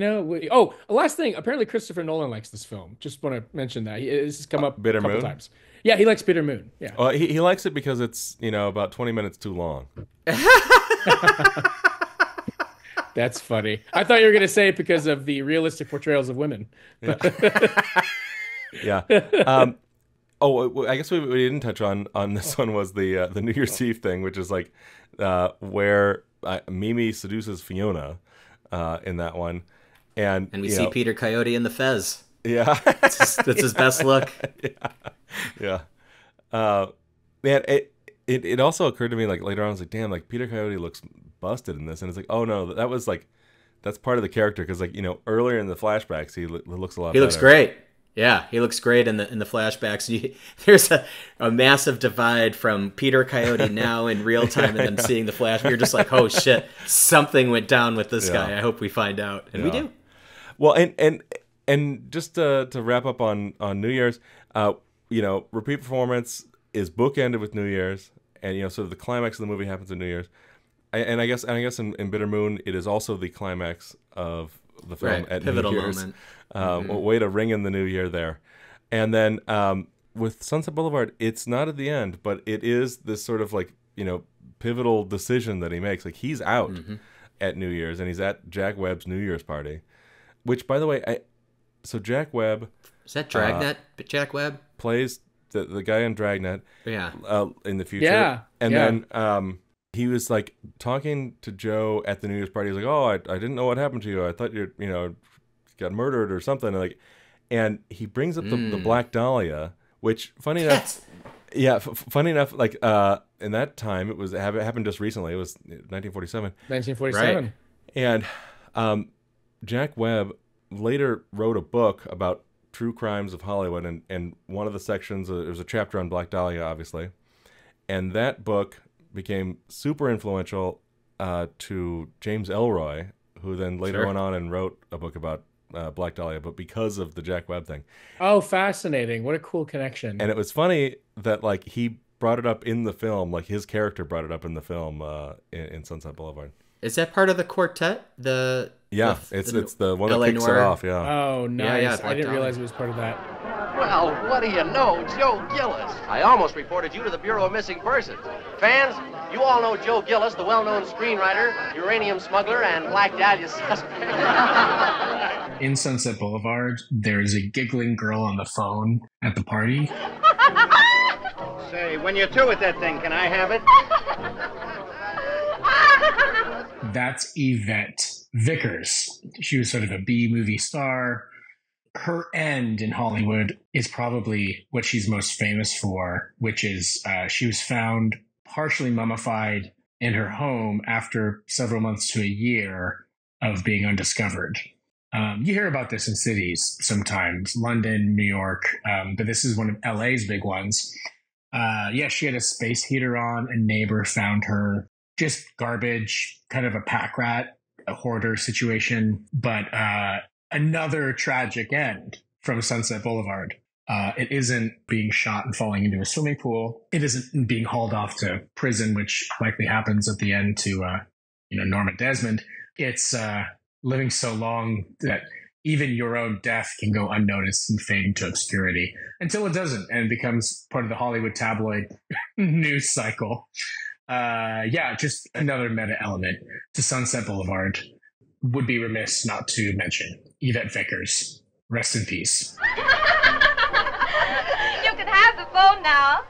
last thing. Apparently, Christopher Nolan likes this film. Just want to mention that this has come up a couple times. Yeah, he likes Bitter Moon. Yeah. Well, he likes it because it's, about 20 minutes too long. That's funny. I thought you were going to say it because of the realistic portrayals of women. Yeah. I guess we didn't touch on this one was the New Year's Eve thing, which is like where Mimi seduces Fiona in that one. And we see Peter Coyote in the fez. Yeah. That's his best look. Yeah. Man, it also occurred to me like later on, I was like, damn, like Peter Coyote looks busted in this. And it's like, oh no, that was like, that's part of the character. Cause like, earlier in the flashbacks, he looks a lot better. He looks great. Yeah. He looks great in the flashbacks. There's a massive divide from Peter Coyote now in real time and then seeing the flash. You're just like, oh shit, something went down with this guy. I hope we find out. And we do. Well, and just to wrap up on New Year's, Repeat Performance is bookended with New Year's, and sort of the climax of the movie happens in New Year's, and I guess in Bitter Moon it is also the climax of the film at pivotal New Year's. moment. Way to ring in the new year there, and then with Sunset Boulevard, it's not at the end, but it is this sort of like pivotal decision that he makes. Like he's out at New Year's, and he's at Jack Webb's New Year's party, which by the way, Jack Webb. Is that Dragnet? Jack Webb plays the guy in Dragnet. Yeah. In the future. Yeah. And then he was like talking to Joe at the New Year's party. He's like, "Oh, I didn't know what happened to you. I thought you got murdered or something." And he brings up the Black Dahlia, which funny enough. Yeah, funny enough, like in that time, it happened just recently. It was 1947. 1947. Right. And Jack Webb later wrote a book about true crimes of Hollywood, and one of the sections, there was a chapter on Black Dahlia, obviously, and that book became super influential to James Ellroy, who then later went on and wrote a book about Black Dahlia, but because of the Jack Webb thing. Oh, fascinating. What a cool connection. And it was funny that like he brought it up in the film, like his character brought it up in the film in Sunset Boulevard. Is that part of the quartet? It's the one that LA kicks Noir? it off, yeah. Oh, nice. Yeah, I didn't realize it was part of that. Well, what do you know, Joe Gillis? I almost reported you to the Bureau of Missing Persons. Fans, you all know Joe Gillis, the well-known screenwriter, uranium smuggler, and Black Dahlia suspect. In Sunset Boulevard, there's a giggling girl on the phone at the party. Say, when you're through with that thing, can I have it? That's Yvette Vickers. She was sort of a B-movie star. Her end in Hollywood is probably what she's most famous for, which is she was found partially mummified in her home after several months to a year of being undiscovered. You hear about this in cities sometimes, London, New York, but this is one of LA's big ones. She had a space heater on. A neighbor found her. Just garbage, kind of a pack rat, a hoarder situation, but another tragic end from Sunset Boulevard. It isn't being shot and falling into a swimming pool. It isn't being hauled off to prison, which likely happens at the end to Norma Desmond. It's living so long that even your own death can go unnoticed and fade into obscurity until it doesn't and becomes part of the Hollywood tabloid news cycle. Just another meta element to Sunset Boulevard. Would be remiss not to mention Yvette Vickers. Rest in peace. You can have the phone now.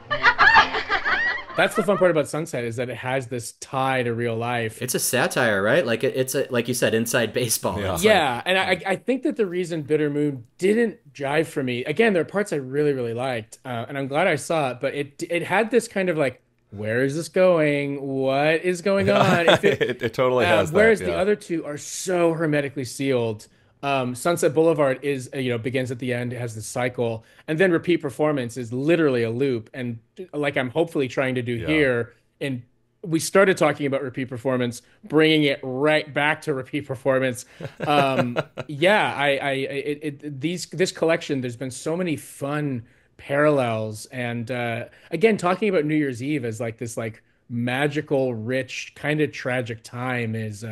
That's the fun part about Sunset, is that it has this tie to real life. It's a satire, right? Like it's like you said, inside baseball. Yeah, and I think that the reason Bitter Moon didn't jive for me, again, there are parts I really, really liked, and I'm glad I saw it, but it had this kind of like, where is this going? What is going on? It totally has that. Whereas the other two are so hermetically sealed. Sunset Boulevard is, begins at the end, it has the cycle, and then Repeat Performance is literally a loop. And like I'm hopefully trying to do here, and we started talking about Repeat Performance, bringing it right back to Repeat Performance. This collection, there's been so many fun parallels, and again, talking about New Year's Eve as like this like magical, rich, kind of tragic time is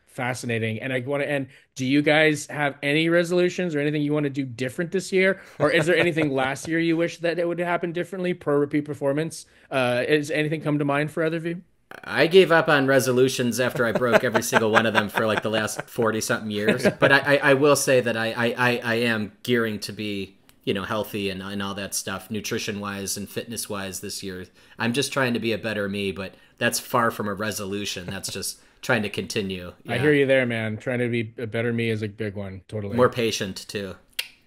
fascinating. And I want to end, do you guys have any resolutions or anything you want to do different this year, or is there anything last year you wish that it would happen differently per Repeat Performance? Is anything come to mind for either of you? I gave up on resolutions after I broke every single one of them for like the last 40-something years, but I will say that I am gearing to be healthy and all that stuff, nutrition-wise and fitness-wise this year. I'm just trying to be a better me, but that's far from a resolution. That's just trying to continue. I hear you there, man. Trying to be a better me is a big one. Totally. More patient, too.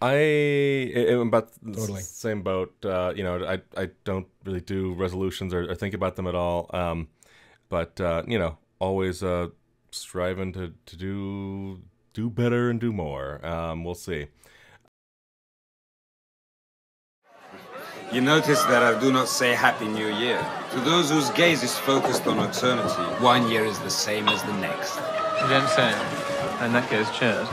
I'm about the same boat. I don't really do resolutions or think about them at all. But always striving to do better and do more. We'll see. You notice that I do not say Happy New Year. To those whose gaze is focused on eternity, one year is the same as the next. You don't say. In that case, cheers.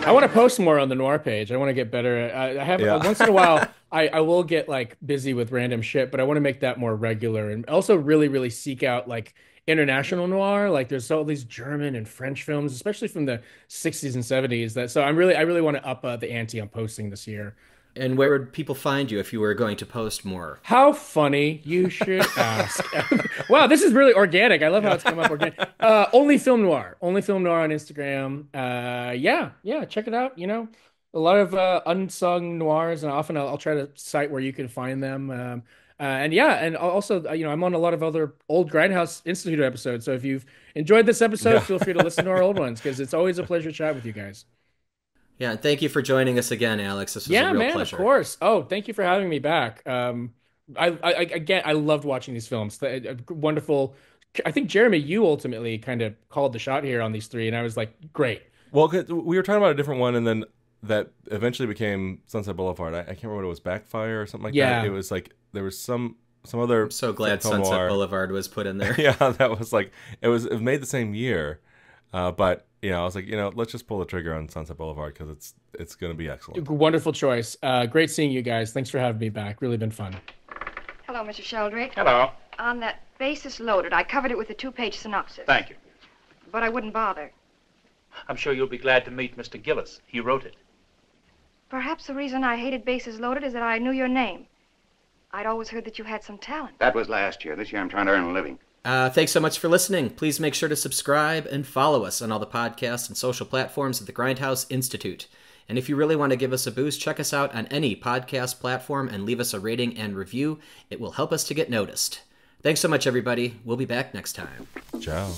I want to post more on the Noir page. I want to get better. I have once in a while. I will get like busy with random shit, but I want to make that more regular and also really, really seek out like international noir. Like there's all these German and French films, especially from the 60s and 70s. I really want to up the ante on posting this year. And where would people find you if you were going to post more? How funny, you should ask. Wow, this is really organic. I love how it's come up organic. OnlyFilmNoir. OnlyFilmNoir on Instagram. Check it out. A lot of unsung noirs, and often I'll try to cite where you can find them. And also, I'm on a lot of other old Grindhouse Institute episodes. So if you've enjoyed this episode, feel free to listen to our old ones, because it's always a pleasure to chat with you guys. Yeah, and thank you for joining us again, Alex. This was a real pleasure. Of course. Oh, thank you for having me back. I loved watching these films. Wonderful. I think Jeremy, you ultimately kind of called the shot here on these three, and I was like, great. Well, we were talking about a different one, and then that eventually became Sunset Boulevard. I can't remember what it was, Backfire or something like that. It was like there was some other. I'm so glad Sunset Boulevard was put in there. Yeah, that was like it was made the same year, but I was like, let's just pull the trigger on Sunset Boulevard because it's going to be excellent. Wonderful choice. Great seeing you guys. Thanks for having me back. Really been fun. Hello, Mr. Sheldrake. Hello. On that Basis Loaded, I covered it with a 2-page synopsis. Thank you. But I wouldn't bother. I'm sure you'll be glad to meet Mr. Gillis. He wrote it. Perhaps the reason I hated Basis Loaded is that I knew your name. I'd always heard that you had some talent. That was last year. This year I'm trying to earn a living. Thanks so much for listening. Please make sure to subscribe and follow us on all the podcasts and social platforms at the Grindhouse Institute. And if you really want to give us a boost, check us out on any podcast platform and leave us a rating and review. It will help us to get noticed. Thanks so much, everybody. We'll be back next time. Ciao.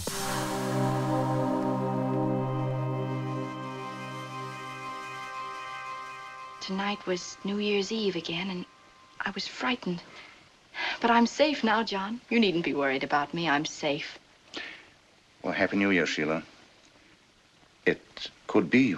Tonight was New Year's Eve again, and I was frightened. But I'm safe now, John. You needn't be worried about me. I'm safe. Well, Happy New Year, Sheila. It could be,